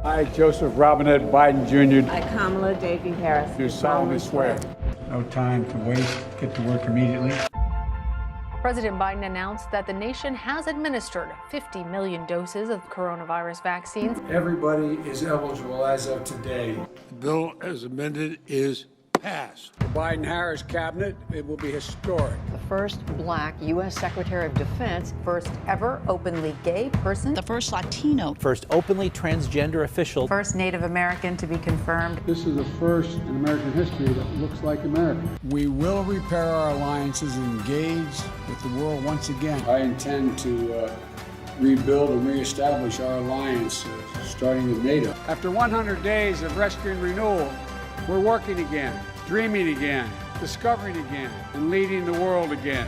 I, Joseph Robinette Biden Jr. I, Kamala Davy Harris. Do solemnly swear. No time to waste. Get to work immediately. President Biden announced that the nation has administered 50 million doses of coronavirus vaccines. Everybody is eligible as of today. The bill as amended is passed. The Biden-Harris cabinet, it will be historic. The first Black U.S. Secretary of Defense, first ever openly gay person, the first Latino, first openly transgender official, first Native American to be confirmed. This is the first in American history that looks like America. We will repair our alliances and engage with the world once again. I intend to rebuild and reestablish our alliance, starting with NATO. After 100 days of rescue and renewal, we're working again, dreaming again, discovering again, and leading the world again.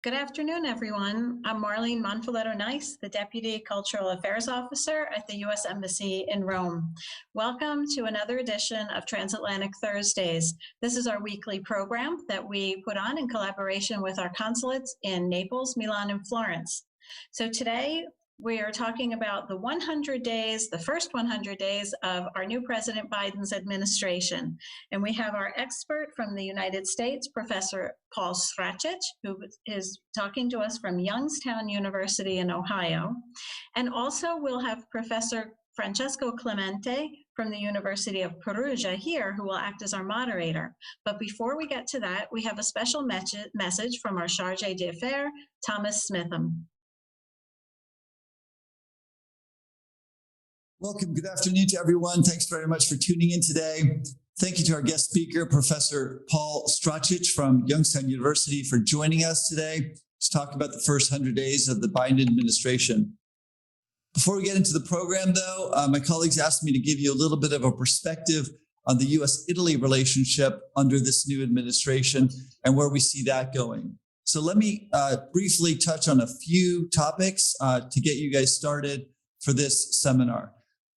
Good afternoon, everyone. I'm Marlene Monfiletto-Nice, the Deputy Cultural Affairs Officer at the U.S. Embassy in Rome. Welcome to another edition of Transatlantic Thursdays. This is our weekly program that we put on in collaboration with our consulates in Naples, Milan, and Florence. So today, we are talking about the 100 days, the first 100 days of our new President Biden's administration. And we have our expert from the United States, Professor Paul Sracic, who is talking to us from Youngstown University in Ohio. And also we'll have Professor Francesco Clementi from the University of Perugia here, who will act as our moderator. But before we get to that, we have a special message from our Chargé d'Affaires, Thomas Smitham. Welcome. Good afternoon to everyone. Thanks very much for tuning in today. Thank you to our guest speaker, Professor Paul Sracic from Youngstown University, for joining us today to talk about the first 100 days of the Biden administration. Before we get into the program, though, my colleagues asked me to give you a little bit of a perspective on the U.S.-Italy relationship under this new administration and where we see that going. So let me briefly touch on a few topics to get you guys started for this seminar.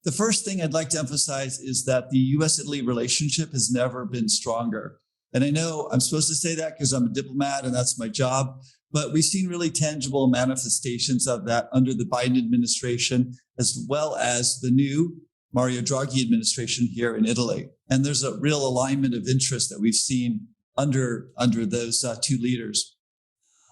The first thing I'd like to emphasize is that the U.S.-Italy relationship has never been stronger. And I know I'm supposed to say that because I'm a diplomat and that's my job, but we've seen really tangible manifestations of that under the Biden administration, as well as the new Mario Draghi administration here in Italy. And there's a real alignment of interest that we've seen under those two leaders.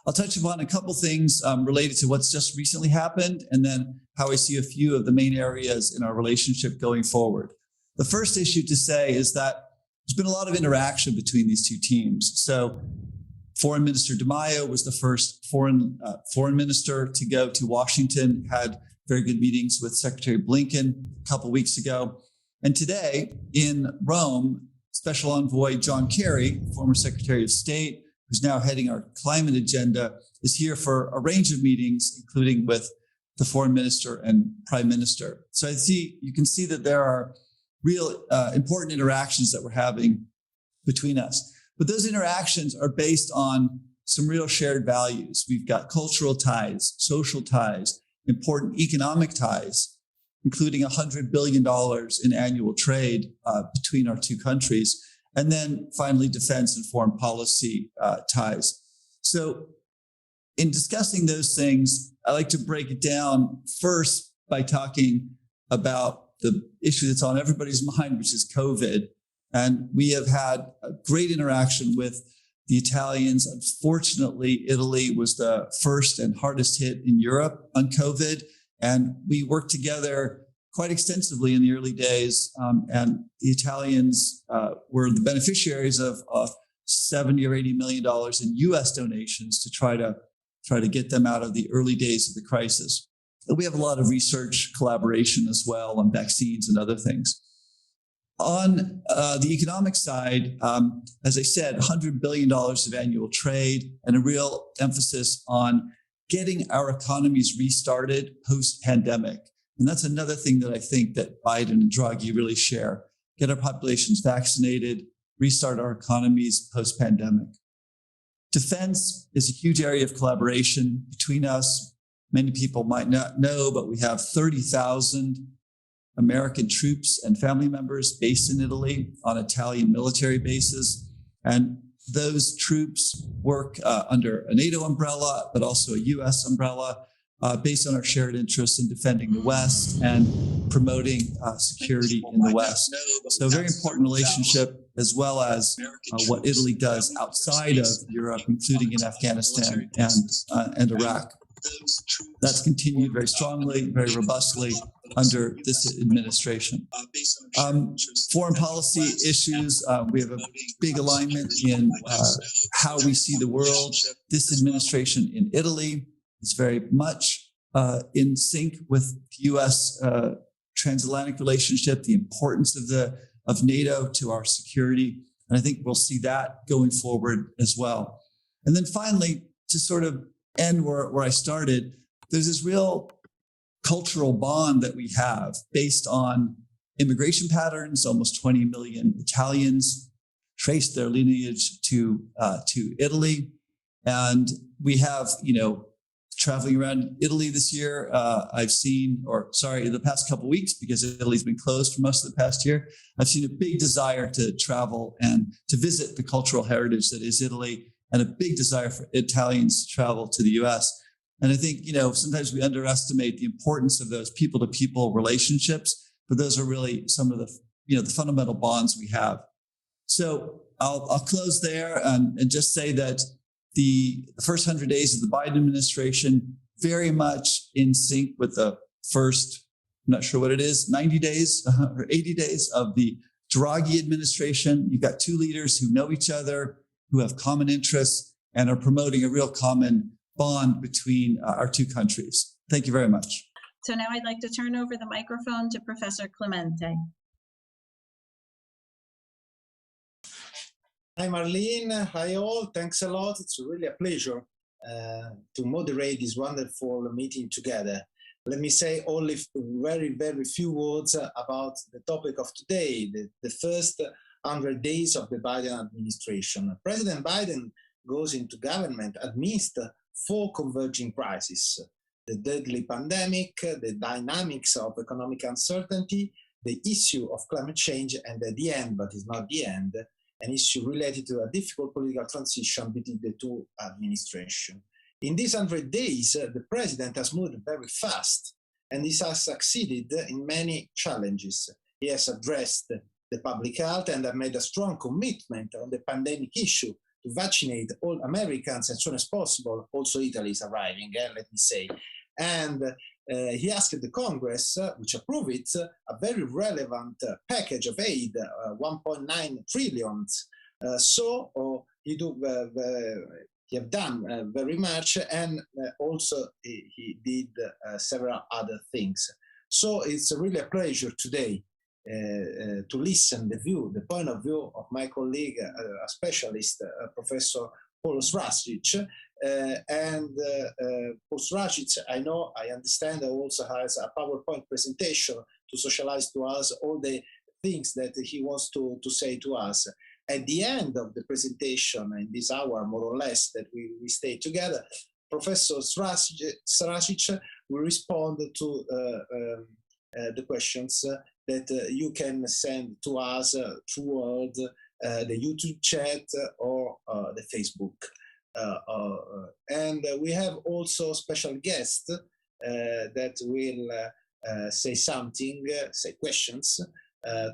I'll touch upon a couple things related to what's just recently happened, and then how I see a few of the main areas in our relationship going forward. The first issue to say is that there's been a lot of interaction between these two teams. So Foreign Minister Di Maio was the first foreign minister to go to Washington, had very good meetings with Secretary Blinken a couple weeks ago. And today in Rome, Special Envoy John Kerry, former Secretary of State, who's now heading our climate agenda, is here for a range of meetings, including with the foreign minister and prime minister. So you can see that there are real important interactions that we're having between us. But those interactions are based on some real shared values. We've got cultural ties, social ties, important economic ties, including $100 billion in annual trade between our two countries. And then finally, defense and foreign policy ties. So in discussing those things, I like to break it down first by talking about the issue that's on everybody's mind, which is COVID. And we have had a great interaction with the Italians. Unfortunately, Italy was the first and hardest hit in Europe on COVID. And we worked together quite extensively in the early days. And the Italians were the beneficiaries of $70 or $80 million in US donations to try to get them out of the early days of the crisis. And we have a lot of research collaboration as well on vaccines and other things. On the economic side, as I said, $100 billion of annual trade and a real emphasis on getting our economies restarted post-pandemic. And that's another thing that I think that Biden and Draghi really share. Get our populations vaccinated, restart our economies post-pandemic. Defense is a huge area of collaboration between us. Many people might not know, but we have 30,000 American troops and family members based in Italy on Italian military bases. And those troops work under a NATO umbrella, but also a U.S. umbrella, based on our shared interest in defending the West and promoting security in the West. So a very important relationship, as well as what Italy does outside of Europe, including in Afghanistan and Iraq. That's continued very strongly, very robustly under this administration. Foreign policy issues, we have a big alignment in how we see the world. This administration in Italy is very much in sync with the U.S. transatlantic relationship, the importance of NATO to our security. And I think we'll see that going forward as well. And then finally, to sort of end where I started, there's this real cultural bond that we have based on immigration patterns. Almost 20 million Italians trace their lineage to Italy. And we have, traveling around Italy this year, the past couple of weeks, because Italy's been closed for most of the past year, I've seen a big desire to travel and to visit the cultural heritage that is Italy, and a big desire for Italians to travel to the US. And I think, sometimes we underestimate the importance of those people-to-people relationships, but those are really some of the, the fundamental bonds we have. So I'll close there and just say that the first 100 days of the Biden administration, very much in sync with the first, I'm not sure what it is, 90 days or 80 days of the Draghi administration. You've got two leaders who know each other, who have common interests, and are promoting a real common bond between our two countries. Thank you very much. So now I'd like to turn over the microphone to Professor Clementi. Hi, Marlene. Hi, all. Thanks a lot. It's really a pleasure to moderate this wonderful meeting together. Let me say only very, very few words about the topic of today, the first 100 days of the Biden administration. President Biden goes into government amidst four converging crises: the deadly pandemic, the dynamics of economic uncertainty, the issue of climate change, and at the end, but it's not the end, an issue related to a difficult political transition between the two administrations. In these 100 days, the president has moved very fast, and he has succeeded in many challenges. He has addressed the public health and have made a strong commitment on the pandemic issue to vaccinate all Americans as soon as possible. Also, Italy is arriving, let me say. And he asked the Congress, which approved it, a very relevant package of aid, 1.9 trillion. He have done very much, and also he did several other things. So it's really a pleasure today to listen the point of view of my colleague, a specialist, Professor Paul Sracic. Paul Sracic, I understand, also has a PowerPoint presentation to socialize to us all the things that he wants to say to us. At the end of the presentation, in this hour, more or less, that we stay together, Professor Sracic will respond to the questions that you can send to us through the YouTube chat or the Facebook. And we have also special guests that will say something, say questions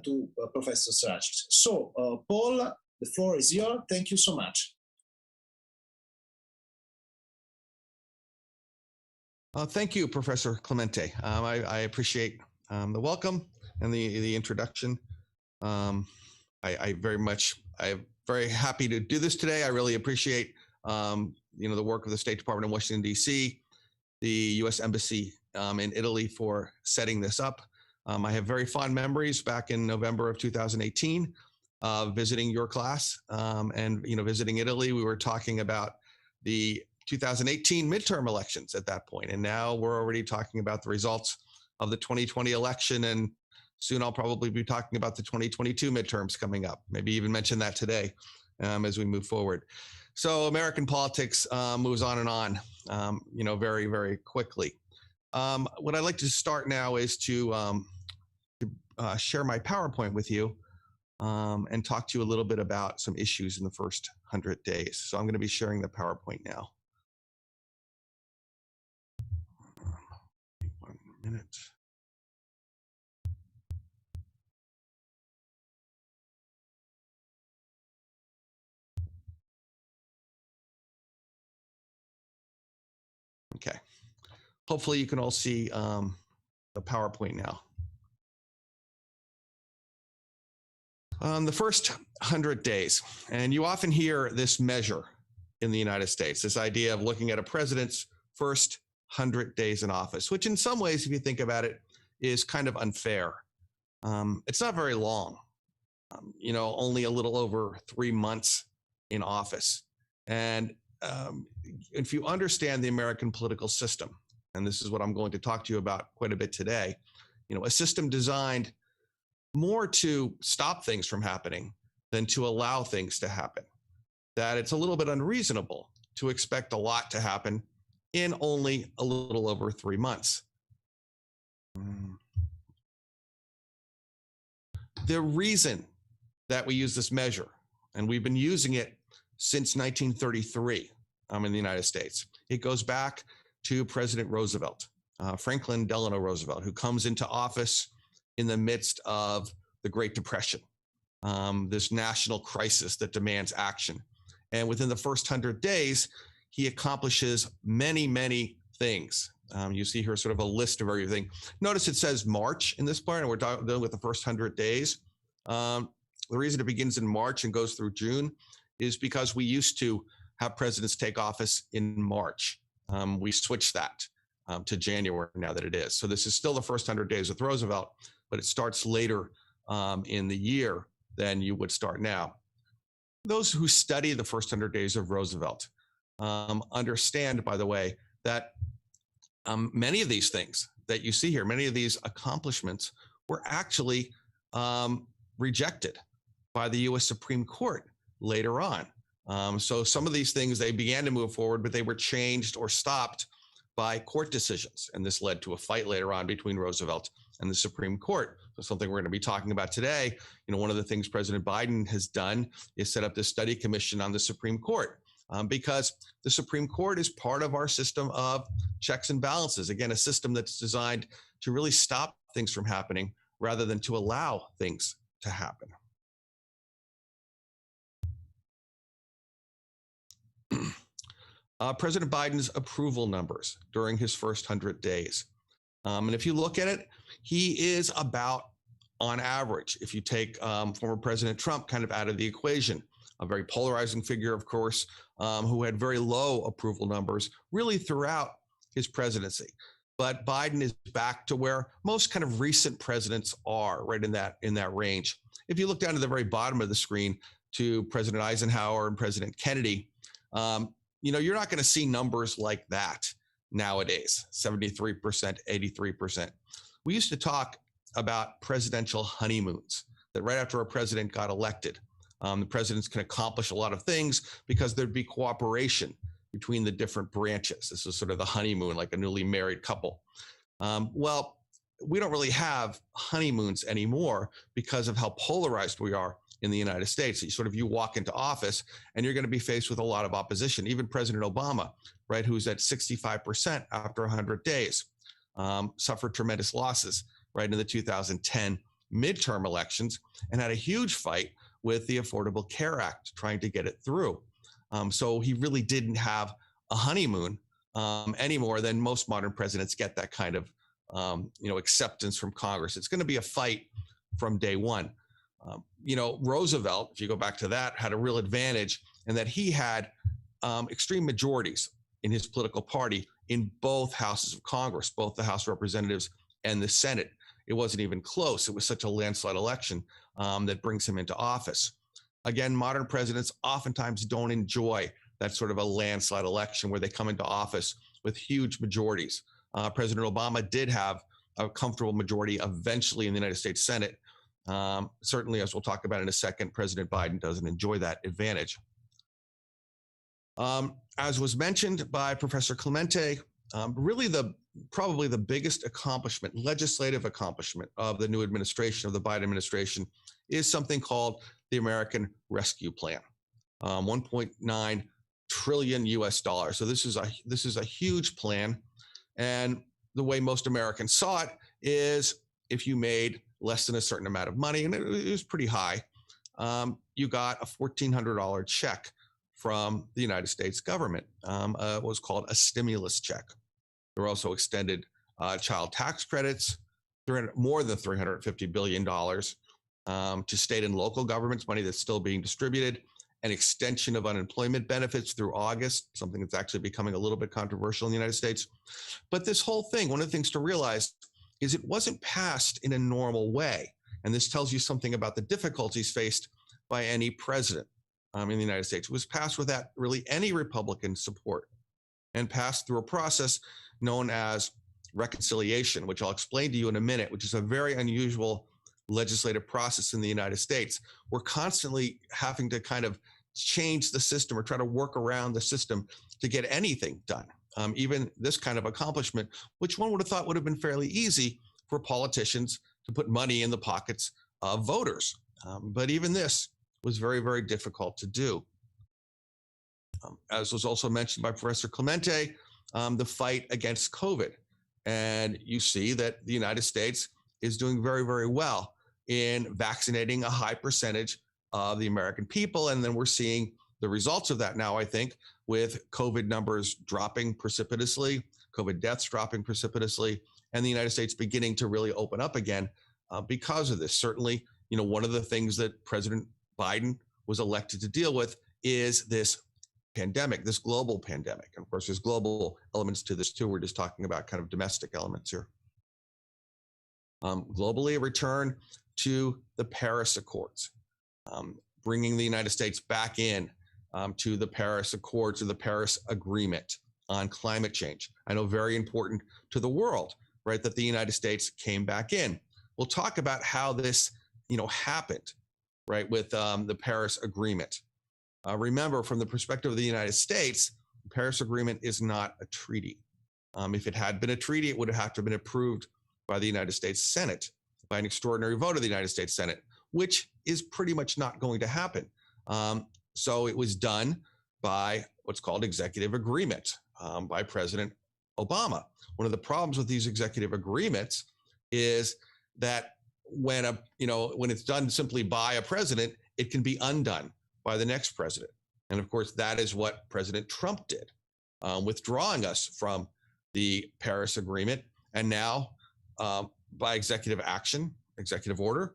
to Professor Sracic. So, Paul, the floor is yours. Thank you so much. Thank you, Professor Clementi. I appreciate the welcome and the introduction. I'm very happy to do this today. I really appreciate the work of the State Department in Washington, D.C., the U.S. Embassy in Italy for setting this up. I have very fond memories back in November of 2018 visiting your class and visiting Italy. We were talking about the 2018 midterm elections at that point, and now we're already talking about the results of the 2020 election, and soon I'll probably be talking about the 2022 midterms coming up. Maybe even mention that today as we move forward. So American politics moves on and on, very, very quickly. What I'd like to start now is to share my PowerPoint with you. and talk to you a little bit about some issues in the first 100 days. So I'm going to be sharing the PowerPoint now. 1 minute. Okay. Hopefully you can all see the PowerPoint now. The first 100 days, and you often hear this measure in the United States, this idea of looking at a president's first 100 days in office, which in some ways, if you think about it, is kind of unfair. It's not very long, only a little over 3 months in office. And if you understand the American political system, and this is what I'm going to talk to you about quite a bit today, a system designed more to stop things from happening than to allow things to happen, that it's a little bit unreasonable to expect a lot to happen in only a little over 3 months. The reason that we use this measure, and we've been using it since 1933 in the United States, it goes back to President Roosevelt, Franklin Delano Roosevelt, who comes into office in the midst of the Great Depression, this national crisis that demands action. And within the first 100 days, he accomplishes many, many things. You see here sort of a list of everything. Notice it says March in this part, and we're dealing with the first 100 days. The reason it begins in March and goes through June is because we used to have presidents take office in March. We switched that to January now that it is. So this is still the first 100 days with Roosevelt, but it starts later in the year than you would start now. Those who study the first 100 days of Roosevelt understand, by the way, that many of these things that you see here, many of these accomplishments were actually rejected by the U.S. Supreme Court later on. So some of these things, they began to move forward, but they were changed or stopped by court decisions. And this led to a fight later on between Roosevelt and the Supreme Court. So something we're going to be talking about today. One of the things President Biden has done is set up this study commission on the Supreme Court because the Supreme Court is part of our system of checks and balances. Again, a system that's designed to really stop things from happening rather than to allow things to happen. President Biden's approval numbers during his first 100 days. And if you look at it, he is about, on average, if you take former President Trump kind of out of the equation, a very polarizing figure, of course, who had very low approval numbers really throughout his presidency. But Biden is back to where most kind of recent presidents are, right in that range. If you look down to the very bottom of the screen to President Eisenhower and President Kennedy, you're not going to see numbers like that nowadays, 73%, 83%. We used to talk about presidential honeymoons, that right after a president got elected, the presidents can accomplish a lot of things because there'd be cooperation between the different branches. This is sort of the honeymoon, like a newly married couple. Well, we don't really have honeymoons anymore because of how polarized we are in the United States. You walk into office and you're going to be faced with a lot of opposition. Even President Obama, right, who's at 65% after 100 days, suffered tremendous losses right in the 2010 midterm elections and had a huge fight with the Affordable Care Act trying to get it through. So he really didn't have a honeymoon any more than most modern presidents get that kind of acceptance from Congress. It's going to be a fight from day one. Roosevelt, if you go back to that, had a real advantage in that he had extreme majorities in his political party in both houses of Congress, both the House of Representatives and the Senate. It wasn't even close. It was such a landslide election that brings him into office. Again, modern presidents oftentimes don't enjoy that sort of a landslide election where they come into office with huge majorities. President Obama did have a comfortable majority eventually in the United States Senate. Certainly, as we'll talk about in a second, President Biden doesn't enjoy that advantage. As was mentioned by Professor Clementi, really probably the biggest accomplishment, legislative accomplishment of the new administration, of the Biden administration, is something called the American Rescue Plan, 1.9 trillion US dollars. So this is a huge plan, and the way most Americans saw it is if you made less than a certain amount of money, and it was pretty high, you got a $1,400 check from the United States government. It was called a stimulus check. There were also extended child tax credits, more than $350 billion to state and local governments, money that's still being distributed, an extension of unemployment benefits through August, something that's actually becoming a little bit controversial in the United States. But this whole thing, one of the things to realize is it wasn't passed in a normal way. And this tells you something about the difficulties faced by any president in the United States. It was passed without really any Republican support and passed through a process known as reconciliation, which I'll explain to you in a minute, which is a very unusual legislative process in the United States. We're constantly having to kind of change the system or try to work around the system to get anything done. Even this kind of accomplishment, which one would have thought would have been fairly easy for politicians to put money in the pockets of voters. But even this was very, very difficult to do. As was also mentioned by Professor Clementi, the fight against COVID. And you see that the United States is doing very, very well in vaccinating a high percentage of the American people. And then we're seeing the results of that now, I think, with COVID numbers dropping precipitously, COVID deaths dropping precipitously, and the United States beginning to really open up again because of this. Certainly, one of the things that President Biden was elected to deal with is this pandemic, this global pandemic. And of course, there's global elements to this too. We're just talking about kind of domestic elements here. Globally, a return to the Paris Accords, bringing the United States back in to the Paris Accords or the Paris Agreement on climate change. I know very important to the world, right, that the United States came back in. We'll talk about how this, happened, right, with the Paris Agreement. Remember, from the perspective of the United States, the Paris Agreement is not a treaty. If it had been a treaty, it would have to have been approved by the United States Senate, by an extraordinary vote of the United States Senate, which is pretty much not going to happen. So it was done by what's called executive agreement by President Obama. One of the problems with these executive agreements is that when it's done simply by a president, it can be undone by the next president. And of course, that is what President Trump did, withdrawing us from the Paris Agreement. And now, by executive action, executive order,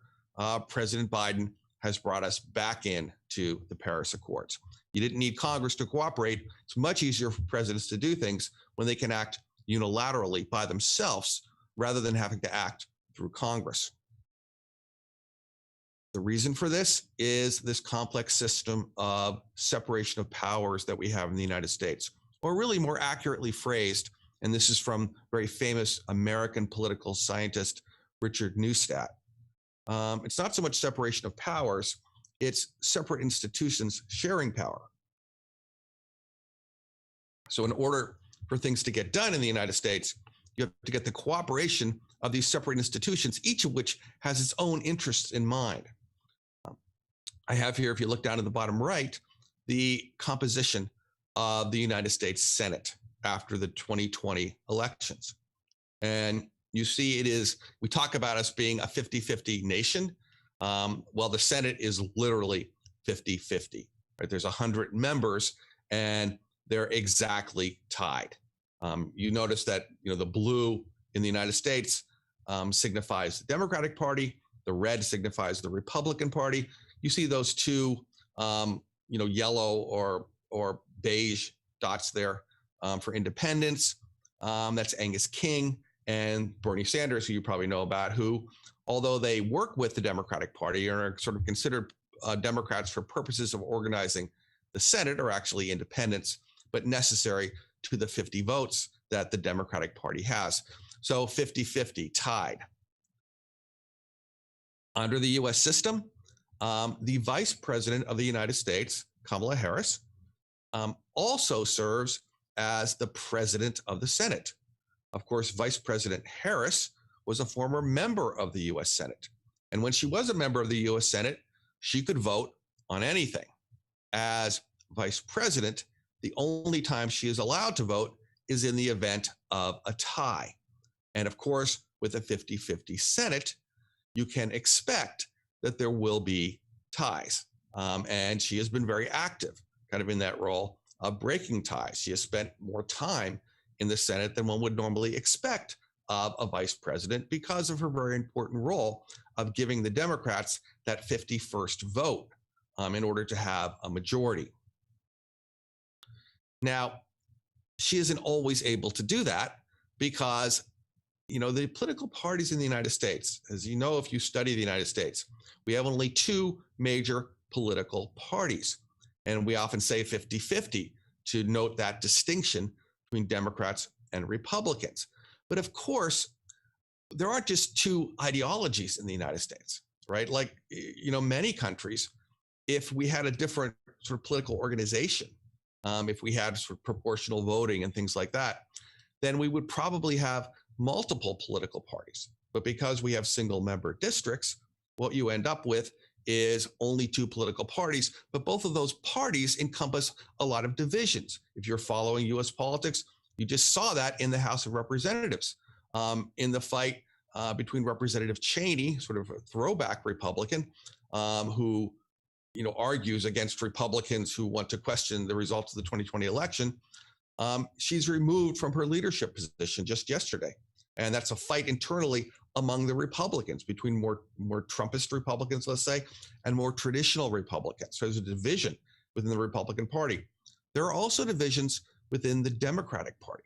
President Biden has brought us back in to the Paris Accords. You didn't need Congress to cooperate. It's much easier for presidents to do things when they can act unilaterally by themselves rather than having to act through Congress. The reason for this is this complex system of separation of powers that we have in the United States, or really more accurately phrased, and this is from very famous American political scientist Richard Neustadt. It's not so much separation of powers, it's separate institutions sharing power. So in order for things to get done in the United States, you have to get the cooperation of these separate institutions, each of which has its own interests in mind. I have here, if you look down at the bottom right, the composition of the United States Senate after the 2020 elections. And you see we talk about us being a 50-50 nation. Well, the Senate is literally 50-50, right? There's 100 members and they're exactly tied. You notice that, the blue in the United States signifies the Democratic Party. The red signifies the Republican Party. You see those two, yellow or beige dots there for independents. That's Angus King and Bernie Sanders, who you probably know about, who, although they work with the Democratic Party and are sort of considered Democrats for purposes of organizing the Senate, are actually independents, but necessary to the 50 votes that the Democratic Party has. So 50-50, tied. Under the U.S. system, the Vice President of the United States, Kamala Harris, also serves as the president of the Senate. Of course, Vice President Harris was a former member of the U.S. Senate. And when she was a member of the U.S. Senate, she could vote on anything. As vice president, the only time she is allowed to vote is in the event of a tie. And of course, with a 50-50 Senate, you can expect that there will be ties. And she has been very active, kind of in that role of breaking ties. She has spent more time in the Senate than one would normally expect of a vice president because of her very important role of giving the Democrats that 51st vote in order to have a majority. Now, she isn't always able to do that because, you know, the political parties in the United States, as you know, if you study the United States, we have only two major political parties. And we often say 50-50 to note that distinction between Democrats and Republicans. But of course, there aren't just two ideologies in the United States, right? Like, you know, many countries, if we had a different sort of political organization, if we had sort of proportional voting and things like that, then we would probably have multiple political parties. But because we have single member districts, what you end up with is only two political parties, but both of those parties encompass a lot of divisions. If you're following US politics, you just saw that in the House of Representatives, in the fight between Representative Cheney, sort of a throwback Republican, who, you know, argues against Republicans who want to question the results of the 2020 election. She's removed from her leadership position just yesterday. And that's a fight internally among the Republicans, between more Trumpist Republicans, let's say, and more traditional Republicans. So there's a division within the Republican Party. There are also divisions within the Democratic Party.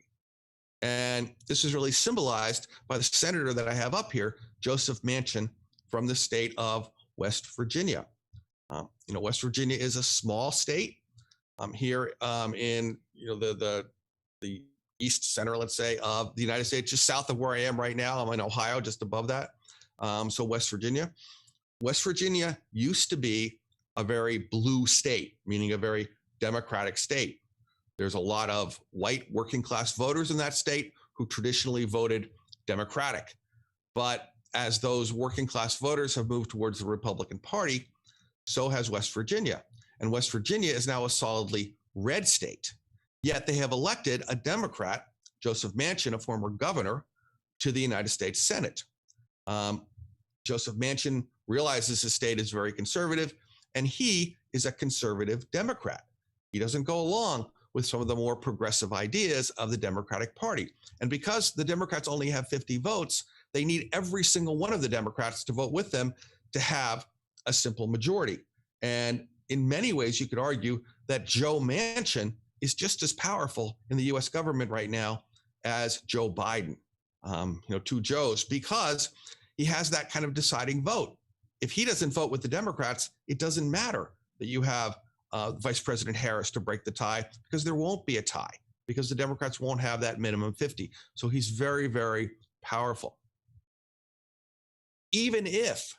And this is really symbolized by the senator that I have up here, Joseph Manchin, from the state of West Virginia. You know, West Virginia is a small state here in, you know, the east center, let's say, of the United States, just south of where I am right now. I'm in Ohio, just above that. So West Virginia. West Virginia used to be a very blue state, meaning a very Democratic state. There's a lot of white working class voters in that state who traditionally voted Democratic. But as those working class voters have moved towards the Republican Party, so has West Virginia. And West Virginia is now a solidly red state. Yet they have elected a Democrat, Joseph Manchin, a former governor, to the United States Senate. Joseph Manchin realizes his state is very conservative, and he is a conservative Democrat. He doesn't go along with some of the more progressive ideas of the Democratic Party. And because the Democrats only have 50 votes, they need every single one of the Democrats to vote with them to have a simple majority. And in many ways, you could argue that Joe Manchin is just as powerful in the US government right now as Joe Biden, you know, two Joes, because he has that kind of deciding vote. If he doesn't vote with the Democrats, it doesn't matter that you have Vice President Harris to break the tie, because there won't be a tie, because the Democrats won't have that minimum 50. So he's very, very powerful. Even if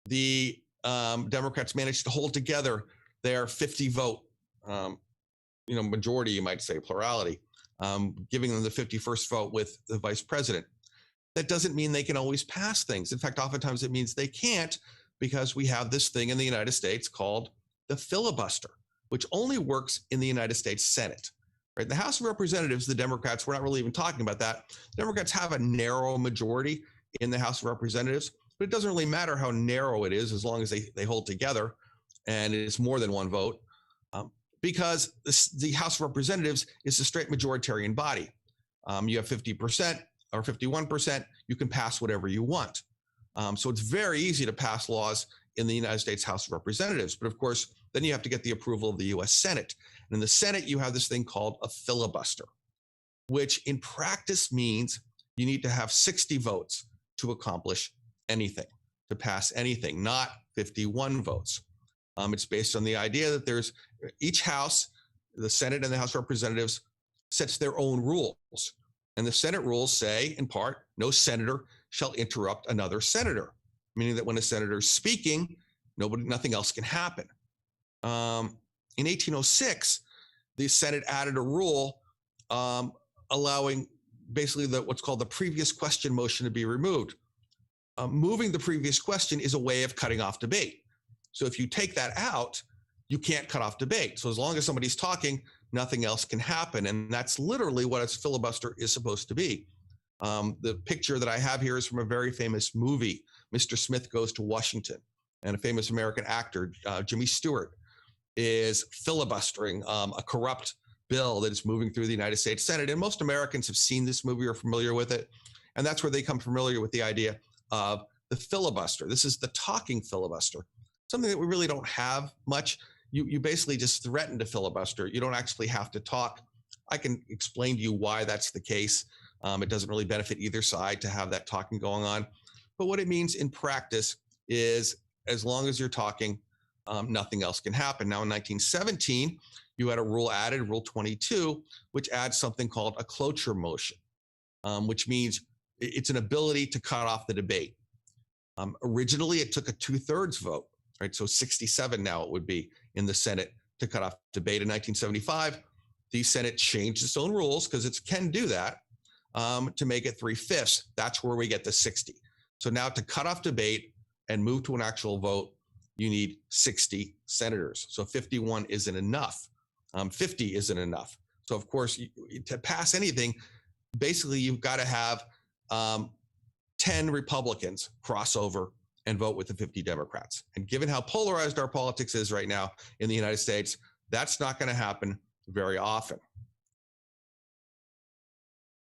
the Democrats manage to hold together their 50 vote, you know, majority, you might say, plurality, giving them the 51st vote with the vice president, that doesn't mean they can always pass things. In fact, oftentimes it means they can't, because we have this thing in the United States called the filibuster, which only works in the United States Senate. Right? In the House of Representatives, the Democrats, we're not really even talking about that. Democrats have a narrow majority in the House of Representatives, but it doesn't really matter how narrow it is as long as they hold together and it's more than one vote, because the House of Representatives is a straight majoritarian body. You have 50% or 51%, you can pass whatever you want. So it's very easy to pass laws in the United States House of Representatives. But of course, then you have to get the approval of the US Senate. And in the Senate, you have this thing called a filibuster, which in practice means you need to have 60 votes to accomplish anything, to pass anything, not 51 votes. It's based on the idea that there's each house, the Senate and the House of Representatives, sets their own rules. And the Senate rules say, in part, no senator shall interrupt another senator, meaning that when a senator is speaking, nothing else can happen. In 1806, the Senate added a rule allowing basically what's called the previous question motion to be removed. Moving the previous question is a way of cutting off debate. So if you take that out, you can't cut off debate. So as long as somebody's talking, nothing else can happen. And that's literally what a filibuster is supposed to be. The picture that I have here is from a very famous movie, Mr. Smith Goes to Washington. And a famous American actor, Jimmy Stewart, is filibustering a corrupt bill that is moving through the United States Senate. And most Americans have seen this movie or are familiar with it. And that's where they become familiar with the idea of the filibuster. This is the talking filibuster, something that we really don't have much. You basically just threaten to filibuster. You don't actually have to talk. I can explain to you why that's the case. It doesn't really benefit either side to have that talking going on. But what it means in practice is as long as you're talking, nothing else can happen. Now in 1917, you had a rule added, Rule 22, which adds something called a cloture motion, which means it's an ability to cut off the debate. Originally, it took a 2/3 vote, right? So 67 now it would be in the Senate to cut off debate. In 1975, the Senate changed its own rules because it can do that to make it 3/5. That's where we get the 60. So now to cut off debate and move to an actual vote, you need 60 senators. So 51 isn't enough. 50 isn't enough. So of course, to pass anything, basically you've got to have 10 Republicans cross over and vote with the 50 Democrats. And given how polarized our politics is right now in the United States, that's not going to happen very often.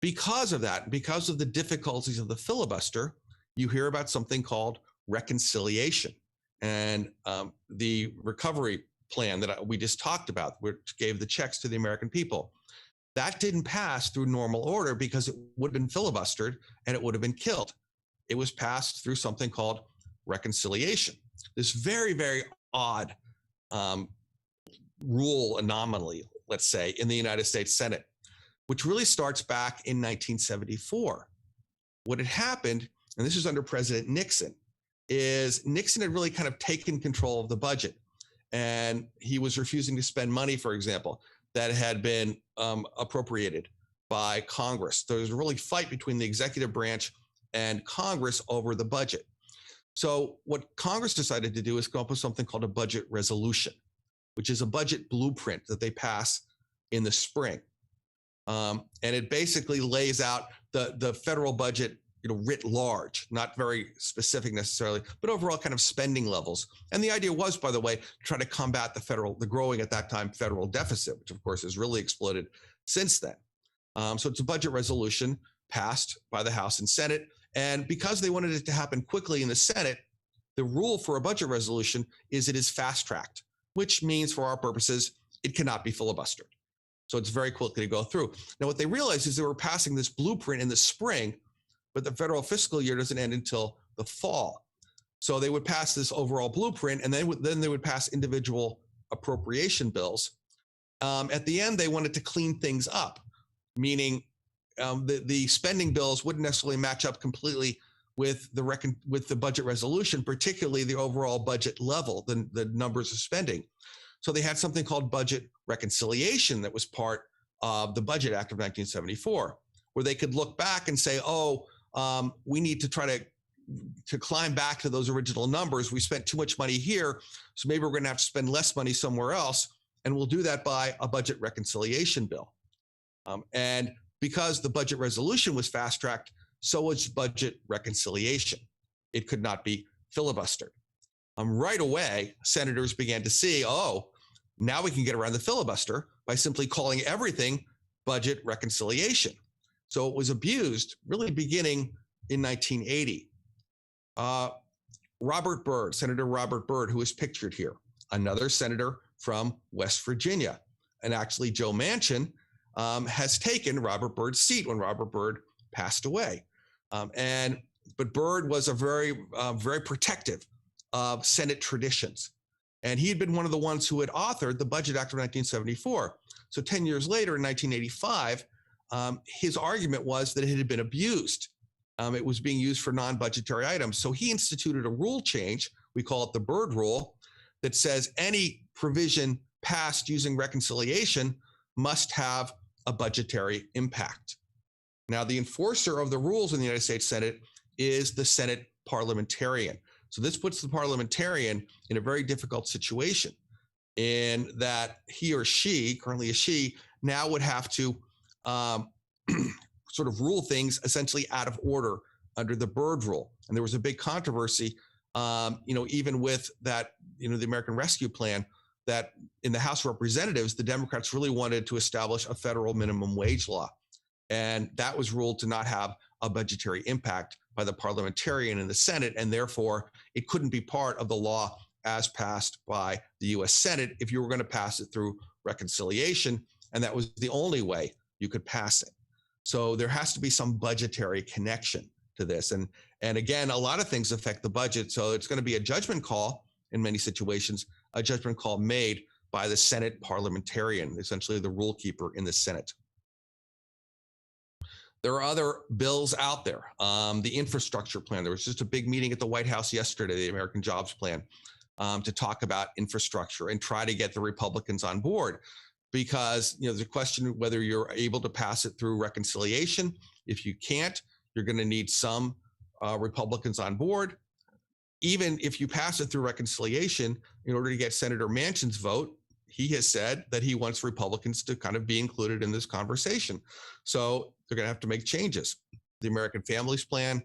Because of that, because of the difficulties of the filibuster, you hear about something called reconciliation. And the recovery plan that we just talked about, which gave the checks to the American people, that didn't pass through normal order because it would have been filibustered and it would have been killed. It was passed through something called reconciliation. This very, very odd rule anomaly, let's say, in the United States Senate, which really starts back in 1974. What had happened, and this is under President Nixon, is Nixon had really kind of taken control of the budget. And he was refusing to spend money, for example, that had been appropriated by Congress. There was a really fight between the executive branch and Congress over the budget. So what Congress decided to do is come up with something called a budget resolution, which is a budget blueprint that they pass in the spring. And it basically lays out the federal budget, writ large, not very specific necessarily, but overall kind of spending levels. And the idea was, by the way, to try to combat the growing at that time federal deficit, which of course has really exploded since then. So it's a budget resolution passed by the House and Senate. And because they wanted it to happen quickly in the Senate, the rule for a budget resolution is it is fast-tracked, which means for our purposes, it cannot be filibustered. So it's very quickly to go through. Now, what they realized is they were passing this blueprint in the spring, but the federal fiscal year doesn't end until the fall. So they would pass this overall blueprint, and then they would pass individual appropriation bills. At the end, they wanted to clean things up, meaning the spending bills wouldn't necessarily match up completely with the budget resolution, particularly the overall budget level, the numbers of spending. So they had something called budget reconciliation that was part of the Budget Act of 1974, where they could look back and say, we need to try to climb back to those original numbers. We spent too much money here, so maybe we're going to have to spend less money somewhere else, and we'll do that by a budget reconciliation bill. And because the budget resolution was fast-tracked, so was budget reconciliation. It could not be filibustered. Right away, senators began to see, now we can get around the filibuster by simply calling everything budget reconciliation. So it was abused really beginning in 1980. Robert Byrd, Senator Robert Byrd, who is pictured here, another senator from West Virginia. And actually, Joe Manchin has taken Robert Byrd's seat when Robert Byrd passed away. But Byrd was a very protective of Senate traditions. And he had been one of the ones who had authored the Budget Act of 1974. So 10 years later, in 1985, his argument was that it had been abused. It was being used for non-budgetary items. So he instituted a rule change, we call it the Byrd Rule, that says any provision passed using reconciliation must have a budgetary impact. Now, the enforcer of the rules in the United States Senate is the Senate parliamentarian. So this puts the parliamentarian in a very difficult situation in that he or she, currently a she, now would have to sort of rule things essentially out of order under the Byrd rule. And there was a big controversy, even with that, the American Rescue Plan, that in the House of Representatives, the Democrats really wanted to establish a federal minimum wage law. And that was ruled to not have a budgetary impact by the parliamentarian in the Senate, and therefore it couldn't be part of the law as passed by the US Senate if you were going to pass it through reconciliation, and that was the only way you could pass it. So there has to be some budgetary connection to this. And again, a lot of things affect the budget, so it's going to be a judgment call in many situations, a judgment call made by the Senate parliamentarian, essentially the rule keeper in the Senate. There are other bills out there. The infrastructure plan. There was just a big meeting at the White House yesterday, the American Jobs Plan, to talk about infrastructure and try to get the Republicans on board. Because there's a question whether you're able to pass it through reconciliation. If you can't, you're going to need some Republicans on board. Even if you pass it through reconciliation, in order to get Senator Manchin's vote, he has said that he wants Republicans to kind of be included in this conversation. So they're going to have to make changes. The American Families Plan,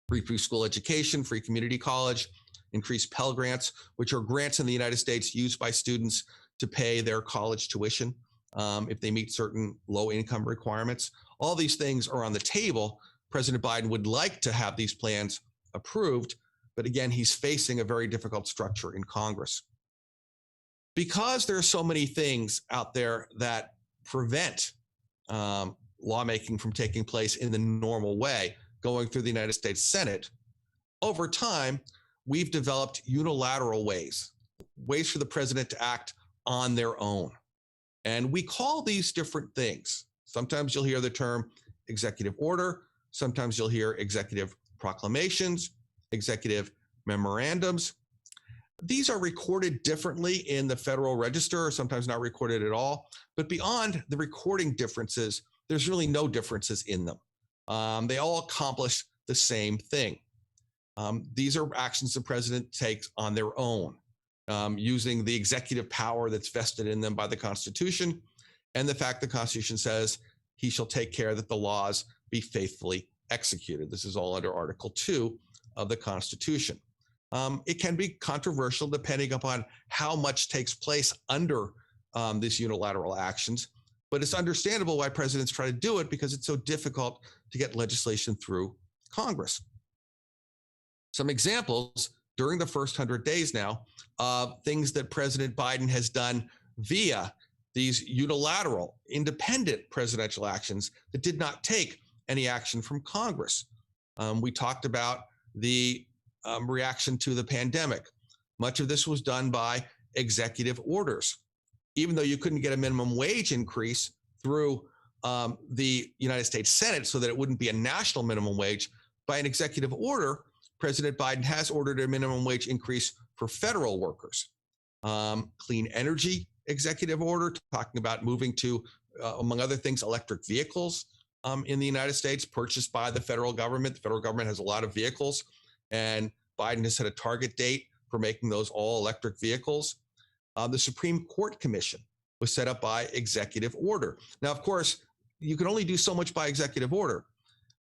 free preschool education, free community college, increased Pell Grants, which are grants in the United States used by students to pay their college tuition if they meet certain low income requirements. All these things are on the table. President Biden would like to have these plans approved, but again, he's facing a very difficult structure in Congress. Because there are so many things out there that prevent lawmaking from taking place in the normal way, going through the United States Senate, over time, we've developed unilateral ways for the president to act on their own. And we call these different things. Sometimes you'll hear the term executive order. Sometimes you'll hear executive proclamations, executive memorandums. These are recorded differently in the Federal Register, or sometimes not recorded at all. But beyond the recording differences, there's really no differences in them. They all accomplish the same thing. These are actions the president takes on their own, using the executive power that's vested in them by the Constitution, and the fact the Constitution says he shall take care that the laws be faithfully executed. This is all under Article 2 of the Constitution. It can be controversial depending upon how much takes place under these unilateral actions, but it's understandable why presidents try to do it because it's so difficult to get legislation through Congress. Some examples during the first 100 days now of things that President Biden has done via these unilateral, independent presidential actions that did not take any action from Congress. We talked about the reaction to the pandemic. Much of this was done by executive orders. Even though you couldn't get a minimum wage increase through the United States Senate so that it wouldn't be a national minimum wage, by an executive order, President Biden has ordered a minimum wage increase for federal workers. Clean energy executive order, talking about moving to, among other things, electric vehicles in the United States purchased by the federal government. The federal government has a lot of vehicles, and Biden has set a target date for making those all electric vehicles. The Supreme Court Commission was set up by executive order. Now, of course, you can only do so much by executive order.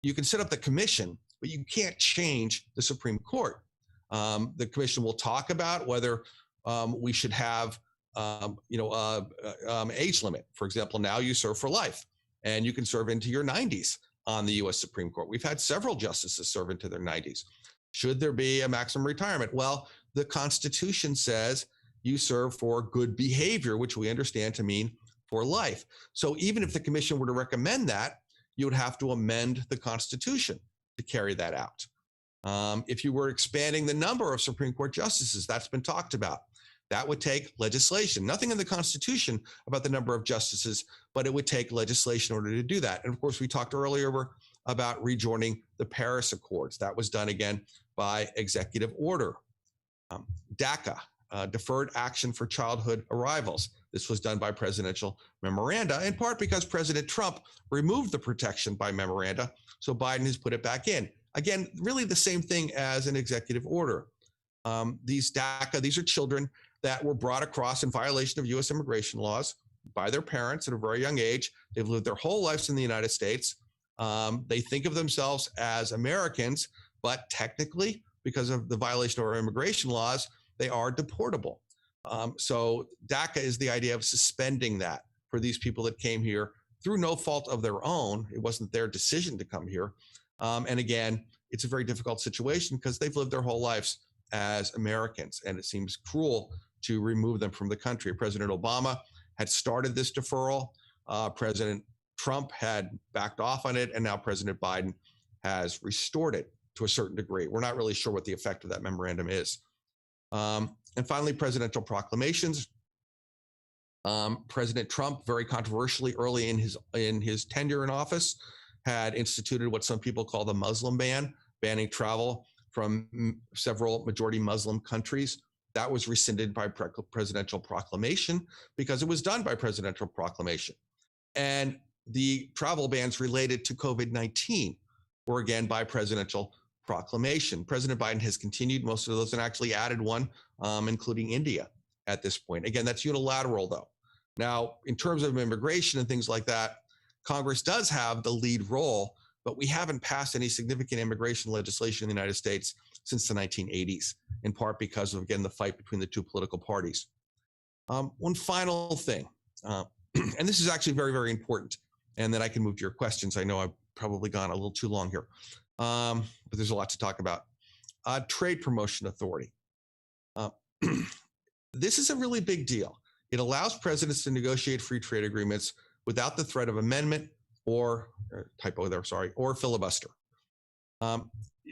You can set up the commission, but you can't change the Supreme Court. The commission will talk about whether we should have, age limit. For example, now you serve for life, and you can serve into your 90s on the U.S. Supreme Court. We've had several justices serve into their 90s. Should there be a maximum retirement? Well, the Constitution says you serve for good behavior, which we understand to mean for life. So even if the commission were to recommend that, you would have to amend the Constitution to carry that out. If you were expanding the number of Supreme Court justices, that's been talked about. That would take legislation. Nothing in the Constitution about the number of justices, but it would take legislation in order to do that. And of course, we talked earlier about rejoining the Paris Accords. That was done again by executive order. DACA, Deferred Action for Childhood Arrivals. This was done by presidential memoranda, in part because President Trump removed the protection by memoranda. So Biden has put it back in. Again, really the same thing as an executive order. These DACA, these are children that were brought across in violation of U.S. immigration laws by their parents at a very young age. They've lived their whole lives in the United States. They think of themselves as Americans, but technically, because of the violation of our immigration laws, they are deportable. So DACA is the idea of suspending that for these people that came here through no fault of their own. It wasn't their decision to come here. And again, it's a very difficult situation because they've lived their whole lives as Americans, and it seems cruel to remove them from the country. President Obama had started this deferral. President Trump had backed off on it, and now President Biden has restored it to a certain degree. We're not really sure what the effect of that memorandum is. And finally, presidential proclamations. President Trump, very controversially early in his tenure in office, had instituted what some people call the Muslim ban, banning travel from several majority Muslim countries. That was rescinded by presidential proclamation because it was done by presidential proclamation. And the travel bans related to COVID-19 were again by presidential proclamation. President Biden has continued most of those and actually added one, including India at this point. Again, that's unilateral though. Now, in terms of immigration and things like that, Congress does have the lead role, but we haven't passed any significant immigration legislation in the United States since the 1980s, in part because of, again, the fight between the two political parties. One final thing, and this is actually very, very important, and then I can move to your questions. I know I've probably gone a little too long here, but there's a lot to talk about. Trade Promotion Authority. This is a really big deal. It allows presidents to negotiate free trade agreements without the threat of amendment or filibuster.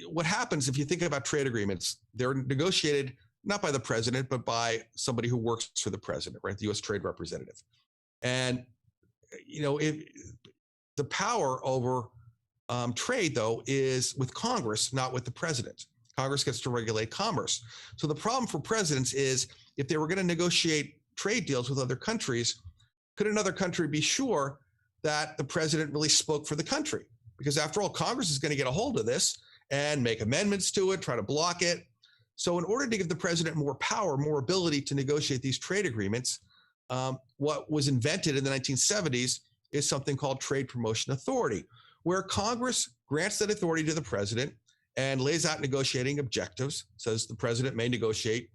What happens if you think about trade agreements? They're negotiated not by the president, but by somebody who works for the president, right? The U.S. Trade Representative. And, you know, the power over trade, though, is with Congress, not with the president. Congress gets to regulate commerce. So the problem for presidents is if they were going to negotiate trade deals with other countries, could another country be sure that the president really spoke for the country? Because after all, Congress is going to get a hold of this and make amendments to it, try to block it. So in order to give the president more power, more ability to negotiate these trade agreements, what was invented in the 1970s is something called Trade Promotion Authority, where Congress grants that authority to the president and lays out negotiating objectives, says the president may negotiate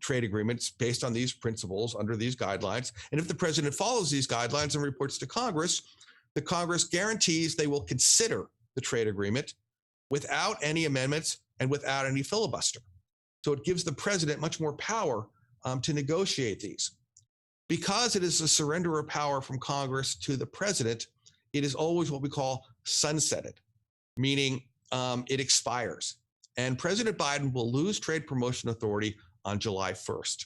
trade agreements based on these principles under these guidelines. And if the president follows these guidelines and reports to Congress, the Congress guarantees they will consider the trade agreement without any amendments and without any filibuster. So it gives the president much more power to negotiate these. Because it is a surrender of power from Congress to the president, it is always what we call sunsetted, meaning it expires. And President Biden will lose trade promotion authority on July 1st.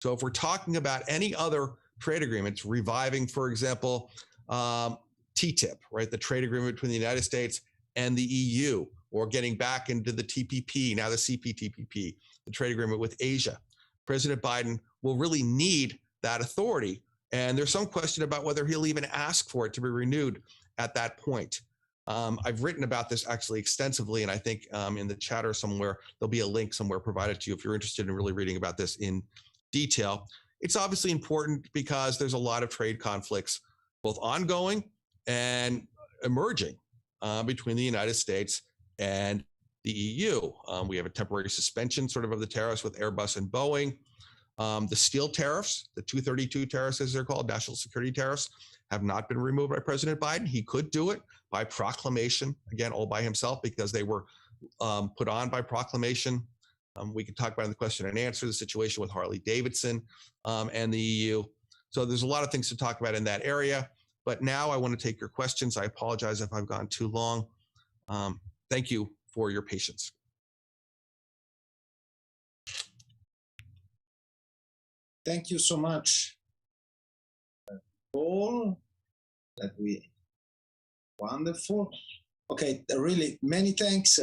So if we're talking about any other trade agreements, reviving, for example, TTIP, right, the trade agreement between the United States and the EU, or getting back into the TPP, now the CPTPP, the trade agreement with Asia, President Biden will really need that authority. And there's some question about whether he'll even ask for it to be renewed at that point. I've written about this actually extensively, and I think in the chatter somewhere, there'll be a link somewhere provided to you if you're interested in really reading about this in detail. It's obviously important because there's a lot of trade conflicts, both ongoing and emerging between the United States and the EU. We have a temporary suspension sort of the tariffs with Airbus and Boeing. The steel tariffs, the 232 tariffs as they're called, national security tariffs, have not been removed by President Biden. He could do it by proclamation, again, all by himself, because they were put on by proclamation. We can talk about in the question and answer the situation with Harley-Davidson and the EU. So there's a lot of things to talk about in that area. But now I want to take your questions. I apologize if I've gone too long. Thank you for your patience. Thank you so much, Paul. Wonderful. Okay, really many thanks,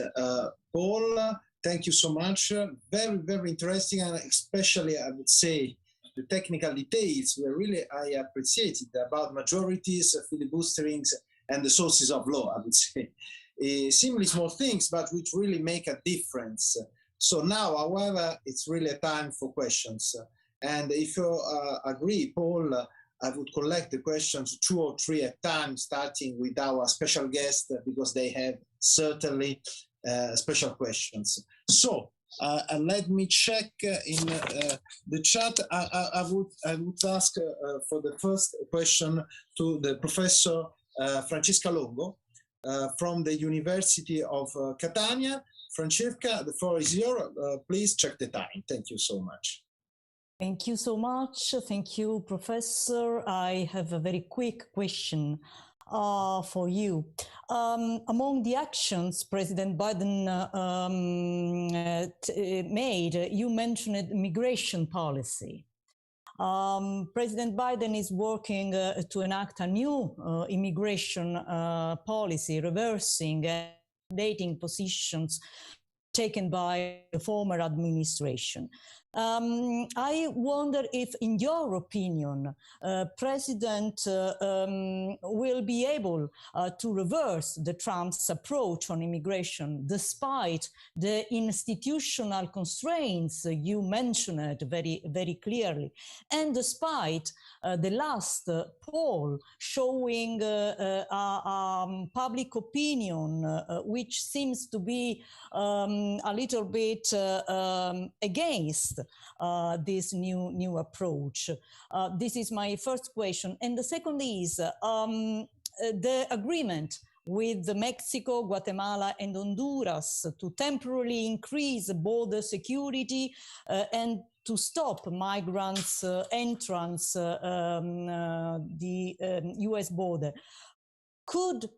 Paul. Thank you so much. Very, very interesting, and especially I would say The technical details were really, I appreciated, about majorities, filibusterings, and the sources of law, I would say. Seemingly small things, but which really make a difference. So now, however, it's really a time for questions. And if you agree, Paul, I would collect the questions 2 or 3 at a time, starting with our special guests, because they have certainly special questions. So let me check in the chat. I would ask for the first question to the Professor Francesca Longo from the University of Catania. Francesca, the floor is yours. Please check the time. Thank you so much. Thank you so much. Thank you, Professor. I have a very quick question for you. Among the actions President Biden made, you mentioned immigration policy. President Biden is working to enact a new immigration policy, reversing and updating positions taken by the former administration. I wonder if, in your opinion, President will be able to reverse the Trump's approach on immigration, despite the institutional constraints you mentioned very, very clearly, and despite the last poll showing public opinion, which seems to be a little bit against this new approach. This is my first question. And the second is the agreement with Mexico, Guatemala, and Honduras to temporarily increase border security and to stop migrants' entrance the U.S. border could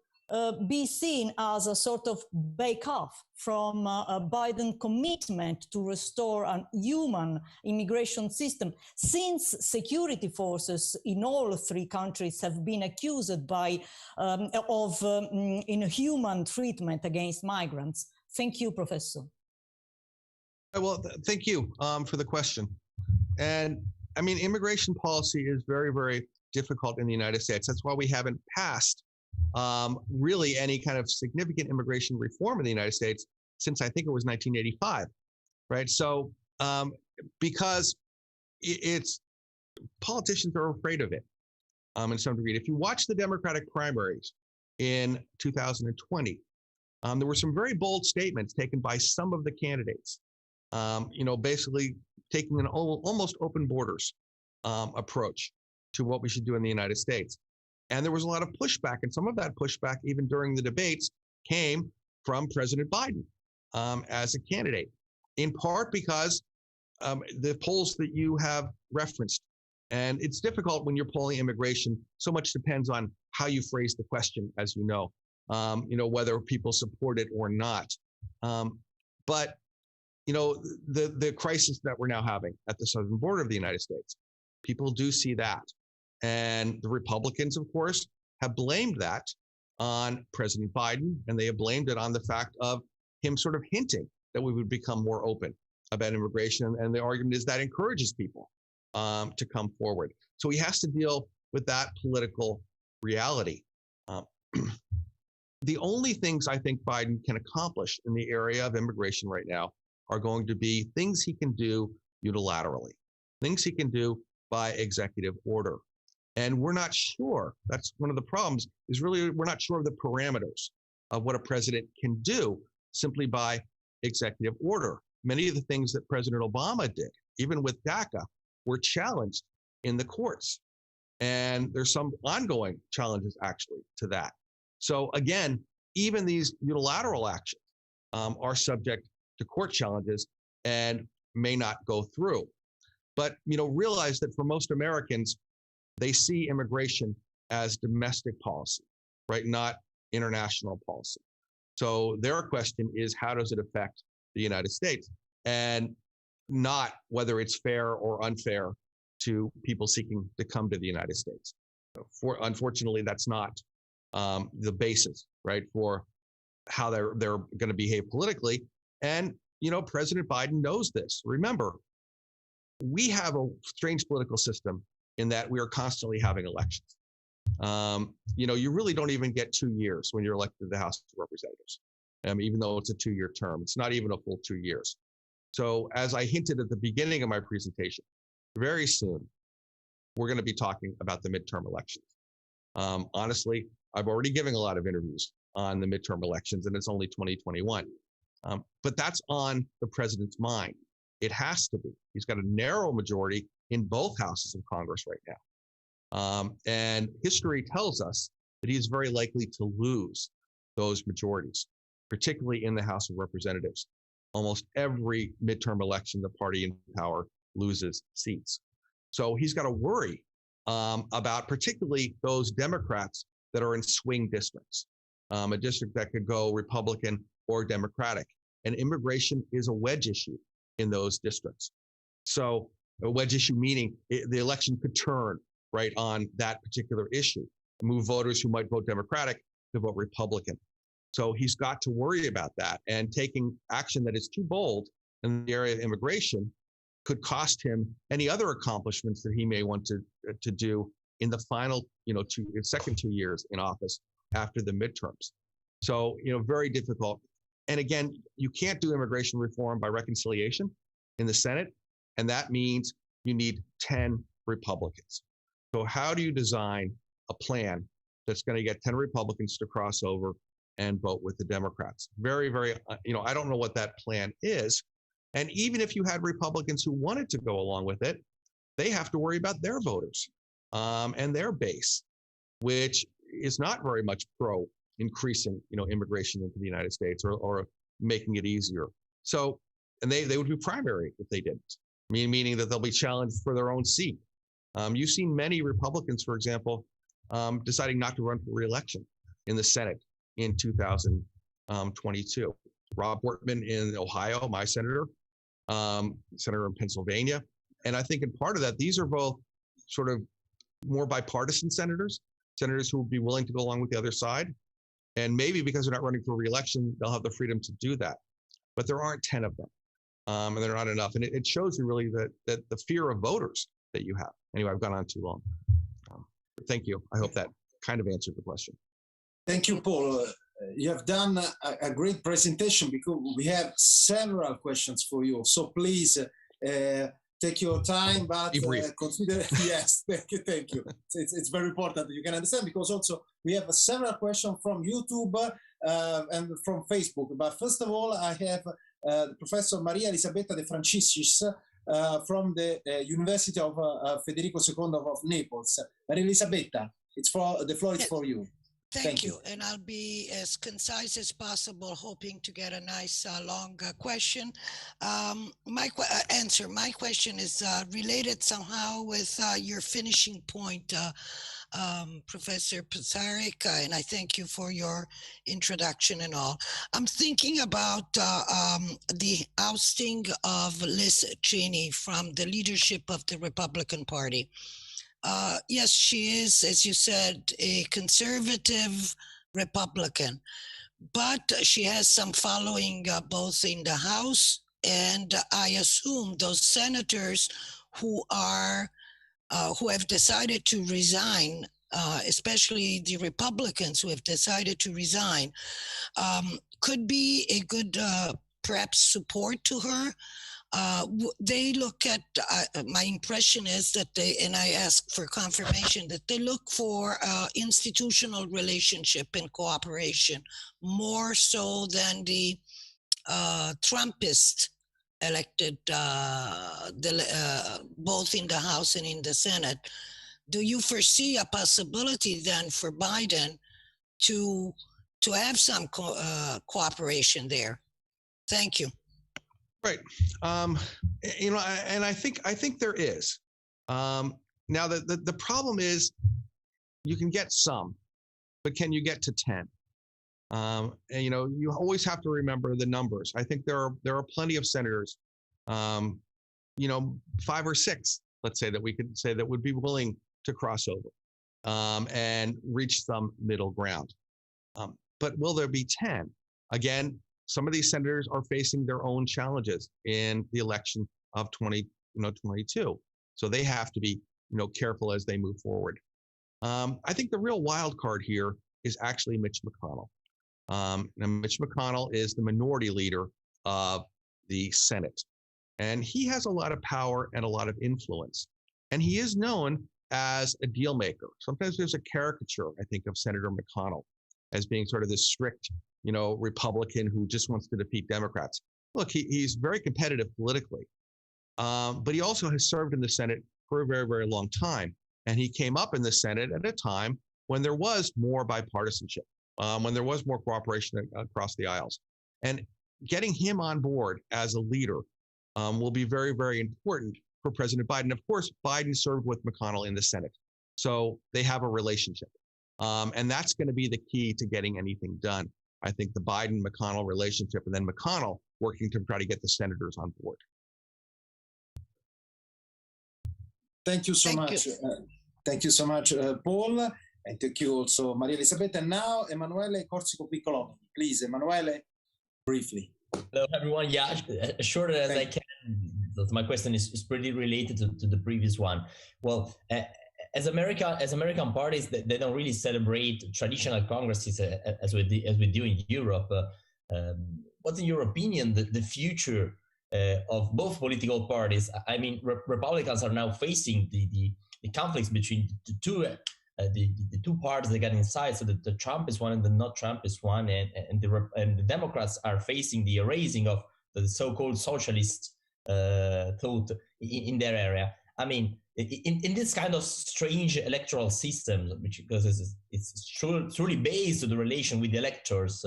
be seen as a sort of bake-off from Biden's commitment to restore a human immigration system, since security forces in all 3 countries have been accused of inhuman treatment against migrants. Thank you, Professor. Well, thank you for the question. And I mean, immigration policy is very, very difficult in the United States. That's why we haven't passed really any kind of significant immigration reform in the United States since I think it was 1985, right? So because it's politicians are afraid of it in some degree. If you watch the Democratic primaries in 2020, there were some very bold statements taken by some of the candidates, basically taking an almost open borders approach to what we should do in the United States. And there was a lot of pushback, and some of that pushback, even during the debates, came from President Biden as a candidate, in part because the polls that you have referenced. And it's difficult when you're polling immigration. So much depends on how you phrase the question, as you know, whether people support it or not. But the crisis that we're now having at the southern border of the United States, people do see that. And the Republicans, of course, have blamed that on President Biden, and they have blamed it on the fact of him sort of hinting that we would become more open about immigration. And the argument is that encourages people to come forward. So he has to deal with that political reality. The only things I think Biden can accomplish in the area of immigration right now are going to be things he can do unilaterally, things he can do by executive order. And we're not sure, that's one of the problems, is really we're not sure of the parameters of what a president can do simply by executive order. Many of the things that President Obama did, even with DACA, were challenged in the courts. And there's some ongoing challenges actually to that. So again, even these unilateral actions are subject to court challenges and may not go through. But realize that for most Americans, they see immigration as domestic policy, right? Not international policy. So their question is, how does it affect the United States? And not whether it's fair or unfair to people seeking to come to the United States. Unfortunately, that's not the basis, right, for how they're going to behave politically. And President Biden knows this. Remember, we have a strange political system in that we are constantly having elections. You really don't even get 2 years when you're elected to the House of Representatives, even though it's a 2-year term. It's not even a full 2 years. So as I hinted at the beginning of my presentation, very soon, we're going to be talking about the midterm elections. Honestly, I've already given a lot of interviews on the midterm elections, and it's only 2021. But that's on the president's mind. It has to be. He's got a narrow majority in both houses of Congress right now. And history tells us that he is very likely to lose those majorities, particularly in the House of Representatives. Almost every midterm election, the party in power loses seats. So he's got to worry about particularly those Democrats that are in swing districts, a district that could go Republican or Democratic. And immigration is a wedge issue in those districts. So a wedge issue meaning the election could turn right on that particular issue, move voters who might vote Democratic to vote Republican. So he's got to worry about that, and taking action that is too bold in the area of immigration could cost him any other accomplishments that he may want to do in the final, second 2 years in office after the midterms. So, very difficult. And again, you can't do immigration reform by reconciliation in the Senate, and that means you need 10 Republicans. So how do you design a plan that's going to get 10 Republicans to cross over and vote with the Democrats? Very, very, I don't know what that plan is. And even if you had Republicans who wanted to go along with it, they have to worry about their voters and their base, which is not very much pro increasing, immigration into the United States or making it easier. So, and they would be primary if they didn't, meaning that they'll be challenged for their own seat. You've seen many Republicans, for example, deciding not to run for re-election in the Senate in 2022. Rob Portman in Ohio, my senator, senator in Pennsylvania. And I think in part of that, these are both sort of more bipartisan senators who would be willing to go along with the other side. And maybe because they're not running for re-election, they'll have the freedom to do that. But there aren't 10 of them, and they're not enough. And it shows you really that the fear of voters that you have. Anyway, I've gone on too long. Thank you. I hope that kind of answered the question. Thank you, Paul. You have done a great presentation because we have several questions for you. So please take your time, but consider, yes, thank you. It's very important that you can understand, because also we have several questions from YouTube and from Facebook. But first of all, I have Professor Maria Elisabetta De Franciscis from the University of Federico II of Naples. Maria Elisabetta, the floor is for you. Thank you. And I'll be as concise as possible, hoping to get a nice long question. My question is related somehow with your finishing point, Professor Sracic, and I thank you for your introduction and all. I'm thinking about the ousting of Liz Cheney from the leadership of the Republican Party. Yes, she is, as you said, a conservative Republican, but she has some following both in the House, and I assume those senators who have decided to resign, especially the Republicans who have decided to resign, could be a good perhaps support to her. They look at, my impression is that and I ask for confirmation, that they look for institutional relationship and cooperation more so than the Trumpist elected, both in the House and in the Senate. Do you foresee a possibility then for Biden to have some cooperation there? Thank you. Right. And I think there is. Now the problem is you can get some, but can you get to 10? And you always have to remember the numbers. I think there are plenty of senators, 5 or 6, let's say, that we could say that would be willing to cross over and reach some middle ground. But will there be 10? Again, some of these senators are facing their own challenges in the election of 22. So they have to be, careful as they move forward. I think the real wild card here is actually Mitch McConnell. Now Mitch McConnell is the minority leader of the Senate, and he has a lot of power and a lot of influence. And he is known as a deal maker. Sometimes there's a caricature, I think, of Senator McConnell as being sort of this strict, Republican who just wants to defeat Democrats. Look, he's very competitive politically, but he also has served in the Senate for a very, very long time. And he came up in the Senate at a time when there was more bipartisanship, when there was more cooperation across the aisles. And getting him on board as a leader will be very, very important for President Biden. Of course, Biden served with McConnell in the Senate, so they have a relationship. And that's going to be the key to getting anything done. I think the Biden-McConnell relationship, and then McConnell working to try to get the senators on board. Thank you so much. Thank you so much, Paul. And thank you also, Maria Elisabetta. And now, Emanuele Corsico-Piccolomini. Please, Emanuele, briefly. Hello, everyone. Yeah, as short as I can. My question is pretty related to the previous one. Well, as American parties, they don't really celebrate traditional congresses as we do in Europe. What's in your opinion the future of both political parties? I mean, Republicans are now facing the conflicts between the two parties that got inside. So the Trump is one and the not Trump is one, and the Democrats are facing the erasing of the so-called socialist thought in their area. I mean, in this kind of strange electoral system, which because it's truly based on the relation with the electors,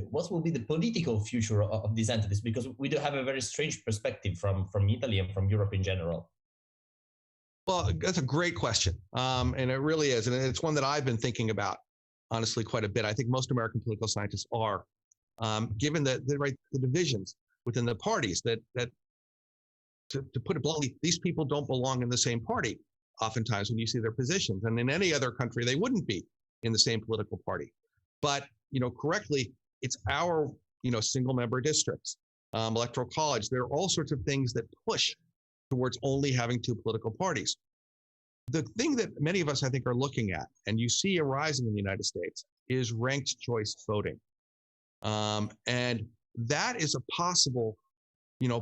what will be the political future of these entities? Because we do have a very strange perspective from Italy and from Europe in general. Well, that's a great question, and it really is, and it's one that I've been thinking about, honestly, quite a bit. I think most American political scientists are, given the divisions within the parties that to put it bluntly, these people don't belong in the same party. Oftentimes, when you see their positions, and in any other country, they wouldn't be in the same political party. But correctly, it's our single-member districts, electoral college. There are all sorts of things that push towards only having two political parties. The thing that many of us, I think, are looking at, and you see arising in the United States, is ranked choice voting. And that is a possible,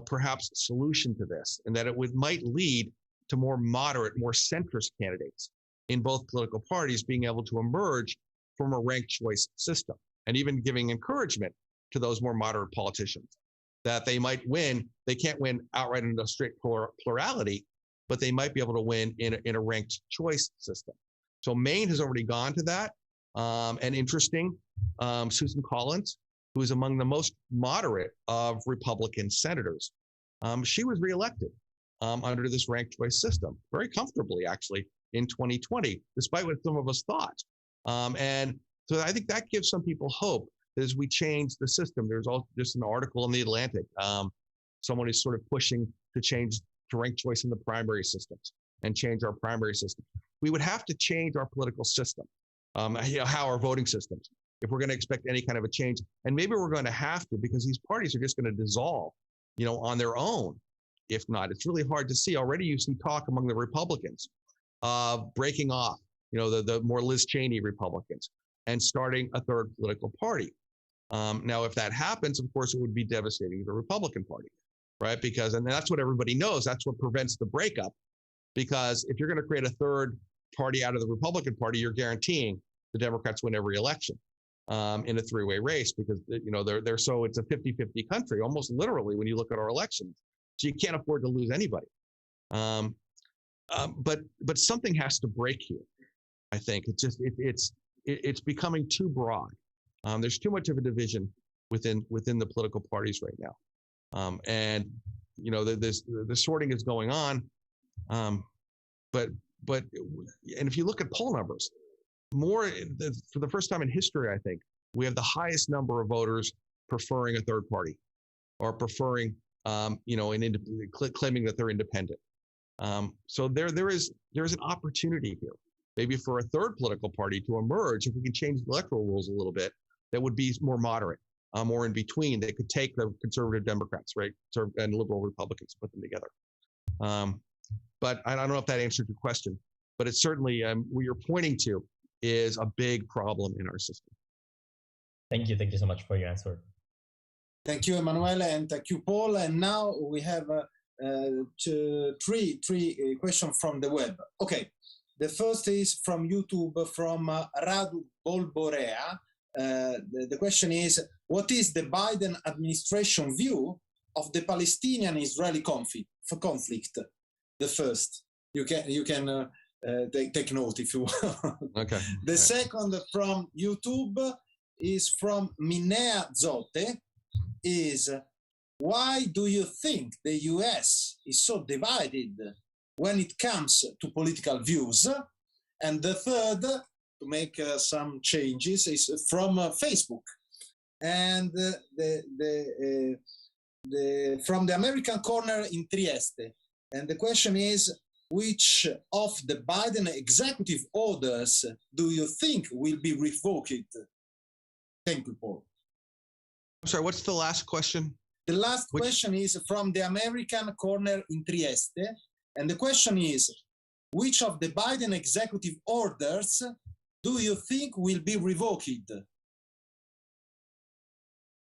perhaps solution to this, and that it might lead to more moderate, more centrist candidates in both political parties being able to emerge from a ranked choice system, and even giving encouragement to those more moderate politicians that they might win. They can't win outright in a straight plurality, but they might be able to win in a ranked choice system. So Maine has already gone to that. And interesting, Susan Collins, who is among the most moderate of Republican senators, she was reelected under this ranked choice system, very comfortably, actually, in 2020, despite what some of us thought. And so I think that gives some people hope as we change the system. There's also just an article in The Atlantic. Someone is sort of pushing to change to ranked choice in the primary systems and change our primary system. We would have to change our political system, how our voting systems, if we're going to expect any kind of a change. And maybe we're going to have to, because these parties are just going to dissolve, on their own. If not, it's really hard to see. Already you see talk among the Republicans of breaking off, the more Liz Cheney Republicans, and starting a third political party. Now, if that happens, of course, it would be devastating to the Republican Party, right? And that's what everybody knows. That's what prevents the breakup. Because if you're going to create a third party out of the Republican Party, you're guaranteeing the Democrats win every election in a three-way race, because they're so it's a 50-50 country, almost literally, when you look at our elections. So you can't afford to lose anybody. But something has to break here. I think it's becoming too broad. There's too much of a division within the political parties right now, and the sorting is going on. But if you look at poll numbers, for the first time in history, I think we have the highest number of voters preferring a third party, or preferring claiming that they're independent. So there is an opportunity here, maybe for a third political party to emerge if we can change the electoral rules a little bit. That would be more moderate, more in between. They could take the conservative Democrats, right, and liberal Republicans, put them together. But I don't know if that answered your question, but it's certainly what you're pointing to is a big problem in our system. Thank you. Thank you so much for your answer. Thank you, Emanuele, and thank you, Paul. And now we have three questions from the web. Okay, the first is from YouTube, from Radu Bolborea. The question is, what is the Biden administration view of the Palestinian-Israeli conflict? The first, you can take note if you want. Okay. The second from YouTube is from Minea Zote. Is why do you think the US is so divided when it comes to political views? And the third, to make some changes, is from Facebook. And from the American corner in Trieste. And the question is, which of the Biden executive orders do you think will be revoked? Thank you, Paul. I'm sorry, what's the last question? The last question is from the American corner in Trieste. And the question is, which of the Biden executive orders do you think will be revoked?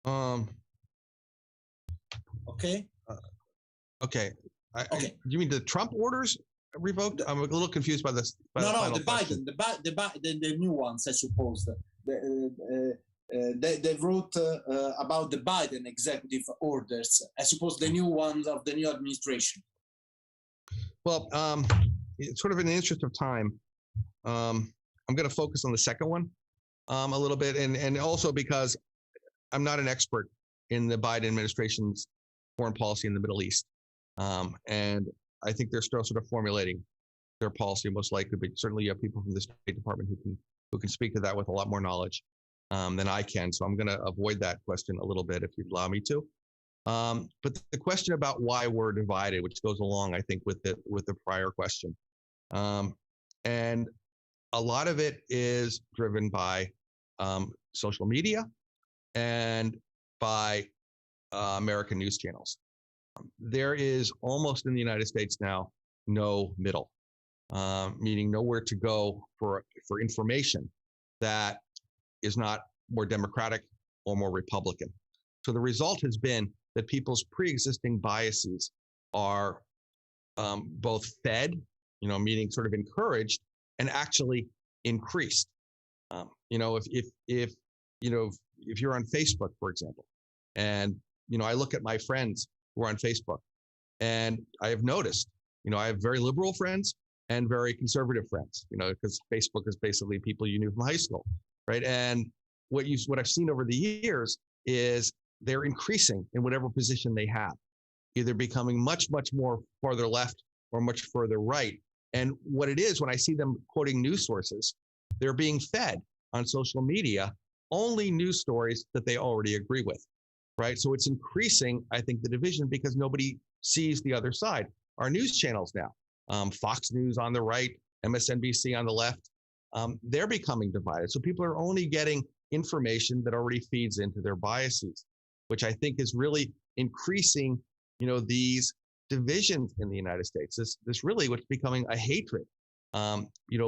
Okay. Okay. Okay. Do you mean the Trump orders revoked? I'm a little confused by this. No, the Biden, the new ones, I suppose. They wrote about the Biden executive orders, I suppose the new ones of the new administration. Well, sort of in the interest of time, I'm going to focus on the second one a little bit, and also because I'm not an expert in the Biden administration's foreign policy in the Middle East, and I think they're still sort of formulating their policy most likely, but certainly you have people from the State Department who can speak to that with a lot more knowledge than I can. So I'm going to avoid that question a little bit if you'd allow me to. But the question about why we're divided, which goes along, I think, with the prior question. And a lot of it is driven by social media and by American news channels. There is almost in the United States now no middle, meaning nowhere to go for information that is not more Democratic or more Republican. So the result has been that people's pre-existing biases are both fed, meaning sort of encouraged, and actually increased. If you're on Facebook, for example, and I look at my friends who are on Facebook, and I have noticed, I have very liberal friends and very conservative friends, because Facebook is basically people you knew from high school. Right. And what I've seen over the years is they're increasing in whatever position they have, either becoming much, much more farther left or much further right. And what it is, when I see them quoting news sources, they're being fed on social media only news stories that they already agree with. Right. So it's increasing, I think, the division because nobody sees the other side. Our news channels now, Fox News on the right, MSNBC on the left, they're becoming divided. So people are only getting information that already feeds into their biases, which I think is really increasing, these divisions in the United States. This really what's becoming a hatred,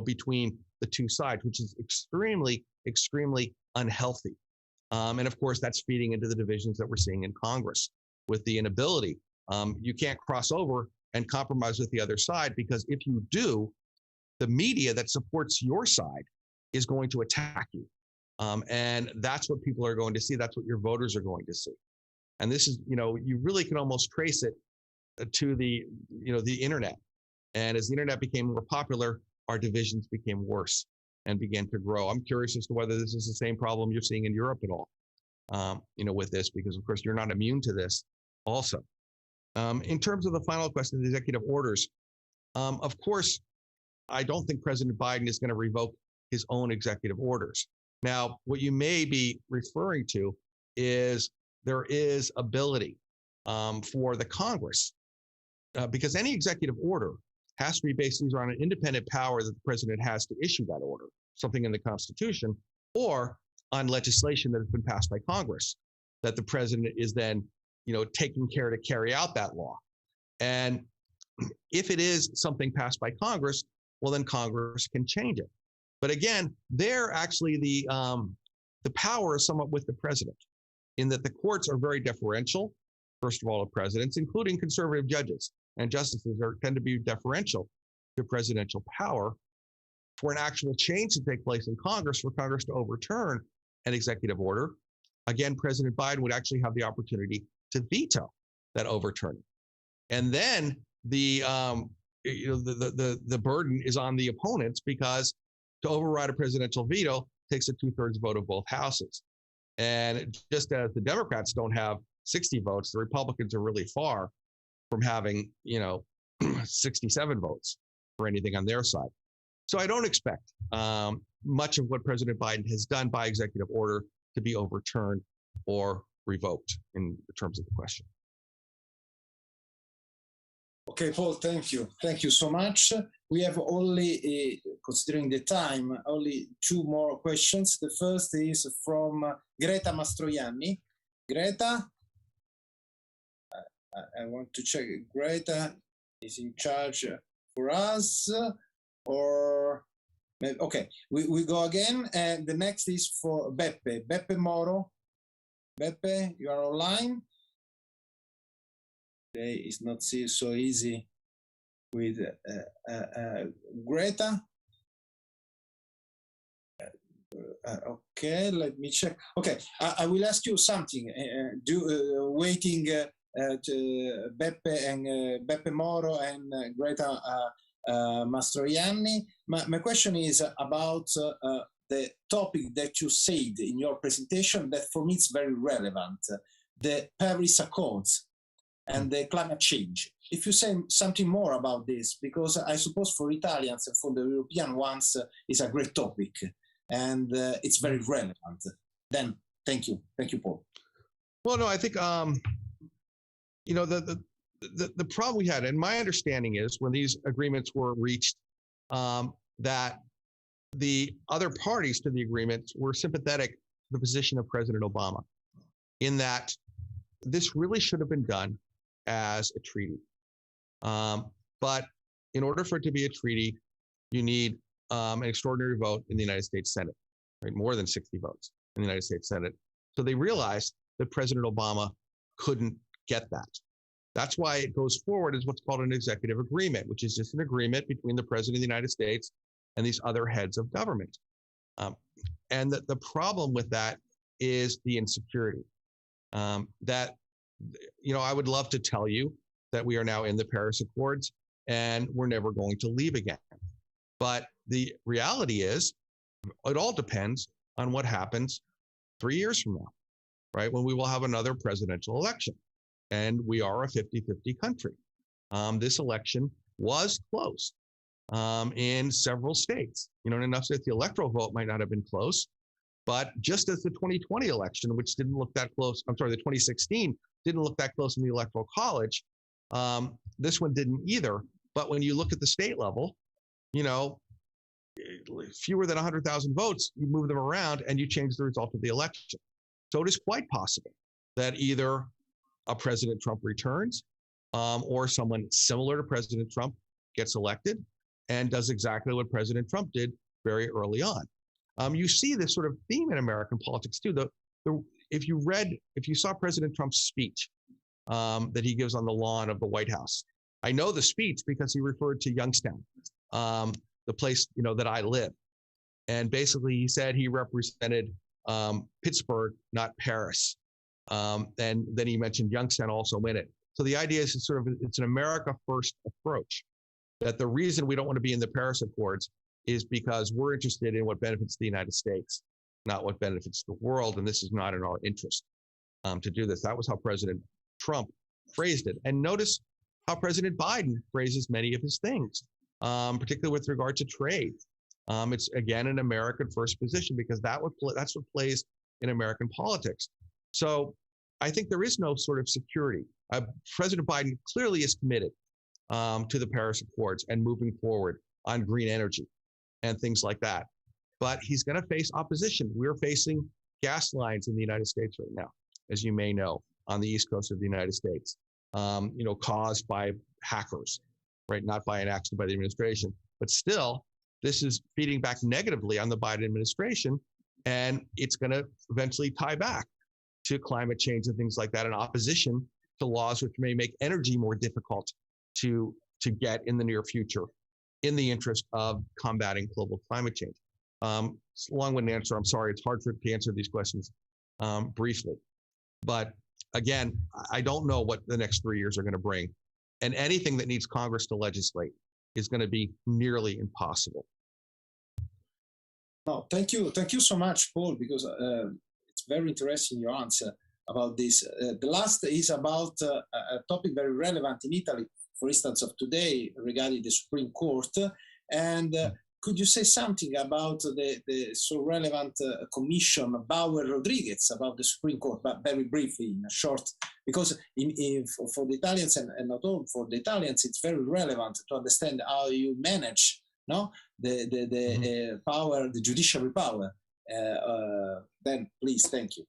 between the two sides, which is extremely, extremely unhealthy. And of course, that's feeding into the divisions that we're seeing in Congress with the inability. You can't cross over and compromise with the other side, because if you do, the media that supports your side is going to attack you. And that's what people are going to see. That's what your voters are going to see. And this is, you really can almost trace it to the internet. And as the internet became more popular, our divisions became worse and began to grow. I'm curious as to whether this is the same problem you're seeing in Europe at all, with this, because of course you're not immune to this also. In terms of the final question, the executive orders, of course, I don't think President Biden is going to revoke his own executive orders. Now, what you may be referring to is there is ability for the Congress, because any executive order has to be based either on an independent power that the president has to issue that order, something in the Constitution, or on legislation that has been passed by Congress, that the president is then, taking care to carry out that law. And if it is something passed by Congress, well, then Congress can change it. But again, there actually the power is somewhat with the president, in that the courts are very deferential, first of all, to presidents, including conservative judges and justices tend to be deferential to presidential power. For an actual change to take place in Congress, for Congress to overturn an executive order, again, President Biden would actually have the opportunity to veto that overturning. And then the burden is on the opponents, because to override a presidential veto takes a 2/3 vote of both houses. And just as the Democrats don't have 60 votes, the Republicans are really far from having, 67 votes for anything on their side. So I don't expect much of what President Biden has done by executive order to be overturned or revoked in terms of the question. Okay, Paul, thank you. Thank you so much. We have only, considering the time, only 2 more questions. The first is from Greta Mastroianni. Greta, I want to check. Greta is in charge for us, or maybe, okay, we go again. And the next is for Beppe Moro. Beppe, you are online. Today is not so easy with Greta. Okay, let me check. Okay, I will ask you something. Waiting to Beppe Moro and Greta Mastroianni. My question is about the topic that you said in your presentation that for me is very relevant, the Paris Accords and the climate change. If you say something more about this, because I suppose for Italians and for the European ones, it's a great topic and it's very relevant. Then, thank you. Thank you, Paul. Well, no, I think, the problem we had, and my understanding is when these agreements were reached, that the other parties to the agreements were sympathetic to the position of President Obama, in that this really should have been done as a treaty. But in order for it to be a treaty, you need an extraordinary vote in the United States Senate, right? More than 60 votes in the United States Senate. So they realized that President Obama couldn't get that. That's why it goes forward as what's called an executive agreement, which is just an agreement between the President of the United States and these other heads of government. And the problem with that is the insecurity. That, I would love to tell you that we are now in the Paris Accords and we're never going to leave again. But the reality is, it all depends on what happens 3 years from now, right? When we will have another presidential election. And we are a 50-50 country. This election was close in several states. In enough that the electoral vote might not have been close, but just as the 2020 election, which didn't look that close, the 2016 didn't look that close in the Electoral College, this one didn't either. But when you look at the state level, fewer than 100,000 votes, you move them around and you change the result of the election. So it is quite possible that either a President Trump returns or someone similar to President Trump gets elected and does exactly what President Trump did very early on. You see this sort of theme in American politics too. If you saw President Trump's speech that he gives on the lawn of the White House, I know the speech because he referred to Youngstown, the place that I live, and basically he said he represented Pittsburgh, not Paris. And then he mentioned Youngstown also in it. So the idea is it's an America first approach, that the reason we don't want to be in the Paris Accords is because we're interested in what benefits the United States, not what benefits the world. And this is not in our interest to do this. That was how President Trump phrased it. And notice how President Biden phrases many of his things, particularly with regard to trade. It's, again, an American first position because that's what plays in American politics. So I think there is no sort of security. President Biden clearly is committed to the Paris Accords and moving forward on green energy and things like that. But he's going to face opposition. We're facing gas lines in the United States right now, as you may know, on the East Coast of the United States, caused by hackers. right? Not by an action by the administration. But still, this is feeding back negatively on the Biden administration, and it's going to eventually tie back to climate change and things like that in opposition to laws which may make energy more difficult to get in the near future in the interest of combating global climate change. It's a long-winded answer. I'm sorry. It's hard to answer these questions briefly. But again, I don't know what the next 3 years are going to bring. And anything that needs Congress to legislate is going to be nearly impossible. No, thank you so much, Paul, because it's very interesting your answer about this. The last is about a topic very relevant in Italy, for instance, of today regarding the Supreme Court. And could you say something about the so relevant commission, Bauer Rodriguez, about the Supreme Court, but very briefly, in a short, because for the Italians and not all for the Italians, it's very relevant to understand how you manage the power, the judiciary power. Then please, thank you.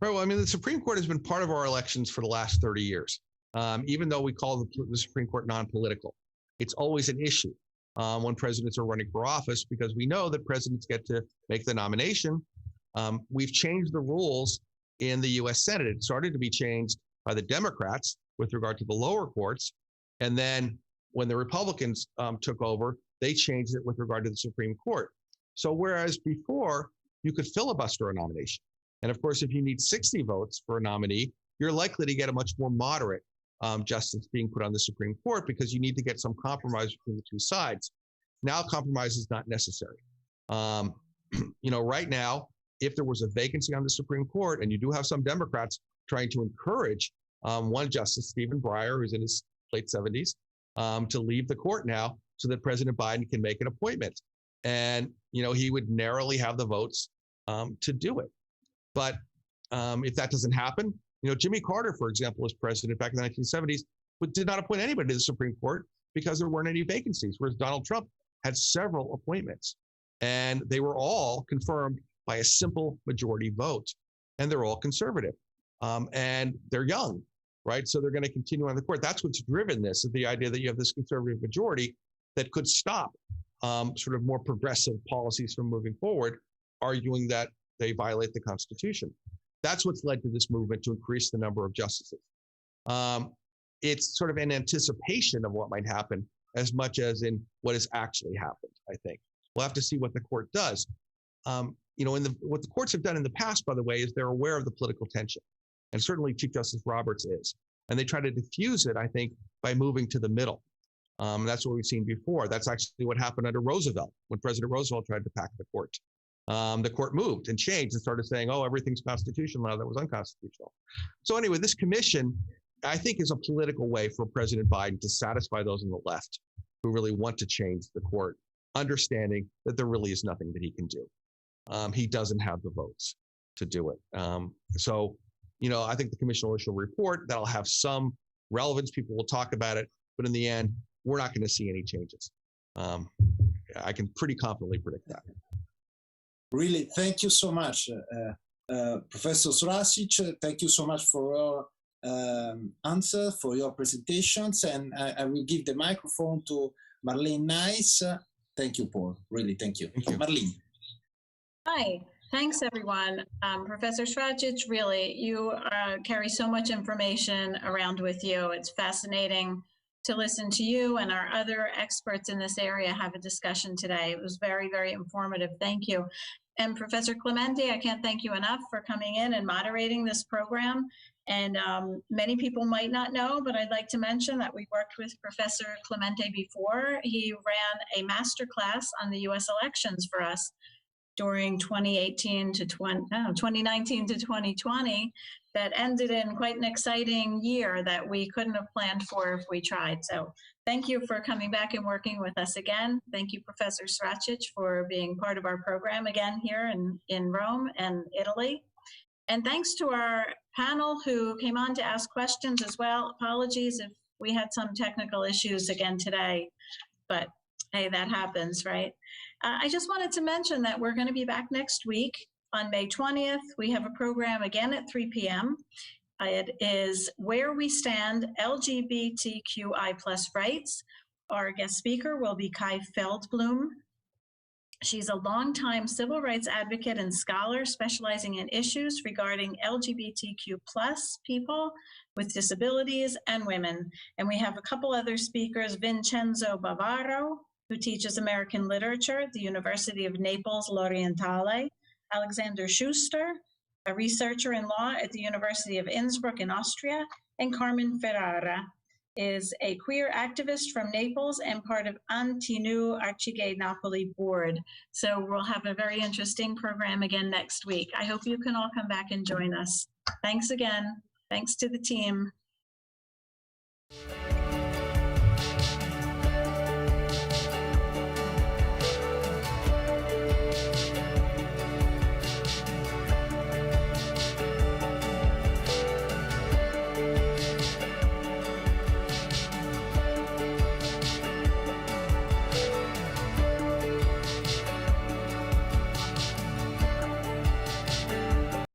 Right, well, I mean, the Supreme Court has been part of our elections for the last 30 years. Even though we call the Supreme Court non-political, it's always an issue when presidents are running for office, because we know that presidents get to make the nomination. We've changed the rules in the U.S. Senate. It started to be changed by the Democrats with regard to the lower courts. And then when the Republicans took over, they changed it with regard to the Supreme Court. So whereas before you could filibuster a nomination, and of course, if you need 60 votes for a nominee, you're likely to get a much more moderate justice being put on the Supreme Court, because you need to get some compromise between the two sides. Now, compromise is not necessary. Right now, if there was a vacancy on the Supreme Court, and you do have some Democrats trying to encourage one justice, Stephen Breyer, who's in his late 70s, to leave the court now so that President Biden can make an appointment. And, he would narrowly have the votes to do it. But if that doesn't happen, Jimmy Carter, for example, was president back in the 1970s, but did not appoint anybody to the Supreme Court because there weren't any vacancies, whereas Donald Trump had several appointments. And they were all confirmed by a simple majority vote. And they're all conservative. And they're young, right? So they're going to continue on the court. That's what's driven this, is the idea that you have this conservative majority that could stop sort of more progressive policies from moving forward, arguing that they violate the Constitution. That's what's led to this movement to increase the number of justices. It's sort of an anticipation of what might happen as much as in what has actually happened, I think. We'll have to see what the court does. What the courts have done in the past, by the way, is they're aware of the political tension. And certainly Chief Justice Roberts is. And they try to diffuse it, I think, by moving to the middle. That's what we've seen before. That's actually what happened under Roosevelt, when President Roosevelt tried to pack the court. The court moved and changed and started saying, oh, everything's constitutional now that was unconstitutional. So anyway, this commission, I think, is a political way for President Biden to satisfy those on the left who really want to change the court, understanding that there really is nothing that he can do. He doesn't have the votes to do it. I think the commission will issue a report that'll have some relevance. People will talk about it, but in the end, we're not going to see any changes. I can pretty confidently predict that. Really, thank you so much, Professor Sracic. Thank you so much for your answer, for your presentations. And I will give the microphone to Marlene Nice. Thank you, Paul. Really, thank you. Thank you. Marlene. Hi. Thanks, everyone. Professor Sracic, really, you carry so much information around with you. It's fascinating to listen to you and our other experts in this area have a discussion today. It was very, very informative. Thank you. And Professor Clementi, I can't thank you enough for coming in and moderating this program. And many people might not know, but I'd like to mention that we worked with Professor Clementi before. He ran a master class on the US elections for us during 2019 to 2020 that ended in quite an exciting year that we couldn't have planned for if we tried. So thank you for coming back and working with us again. Thank you, Professor Sracic, for being part of our program again here in Rome and Italy. And thanks to our panel who came on to ask questions as well. Apologies if we had some technical issues again today, but hey, that happens, right? I just wanted to mention that we're going to be back next week on May 20th. We have a program again at 3 p.m. It is Where We Stand, LGBTQI+ Rights. Our guest speaker will be Kai Feldblum. She's a longtime civil rights advocate and scholar specializing in issues regarding LGBTQ+ people with disabilities and women. And we have a couple other speakers, Vincenzo Bavaro, who teaches American literature at the University of Naples L'Orientale, Alexander Schuster, a researcher in law at the University of Innsbruck in Austria, and Carmen Ferrara is a queer activist from Naples and part of Antinu Archigay Napoli board. So we'll have a very interesting program again next week. I hope you can all come back and join us. Thanks again. Thanks to the team.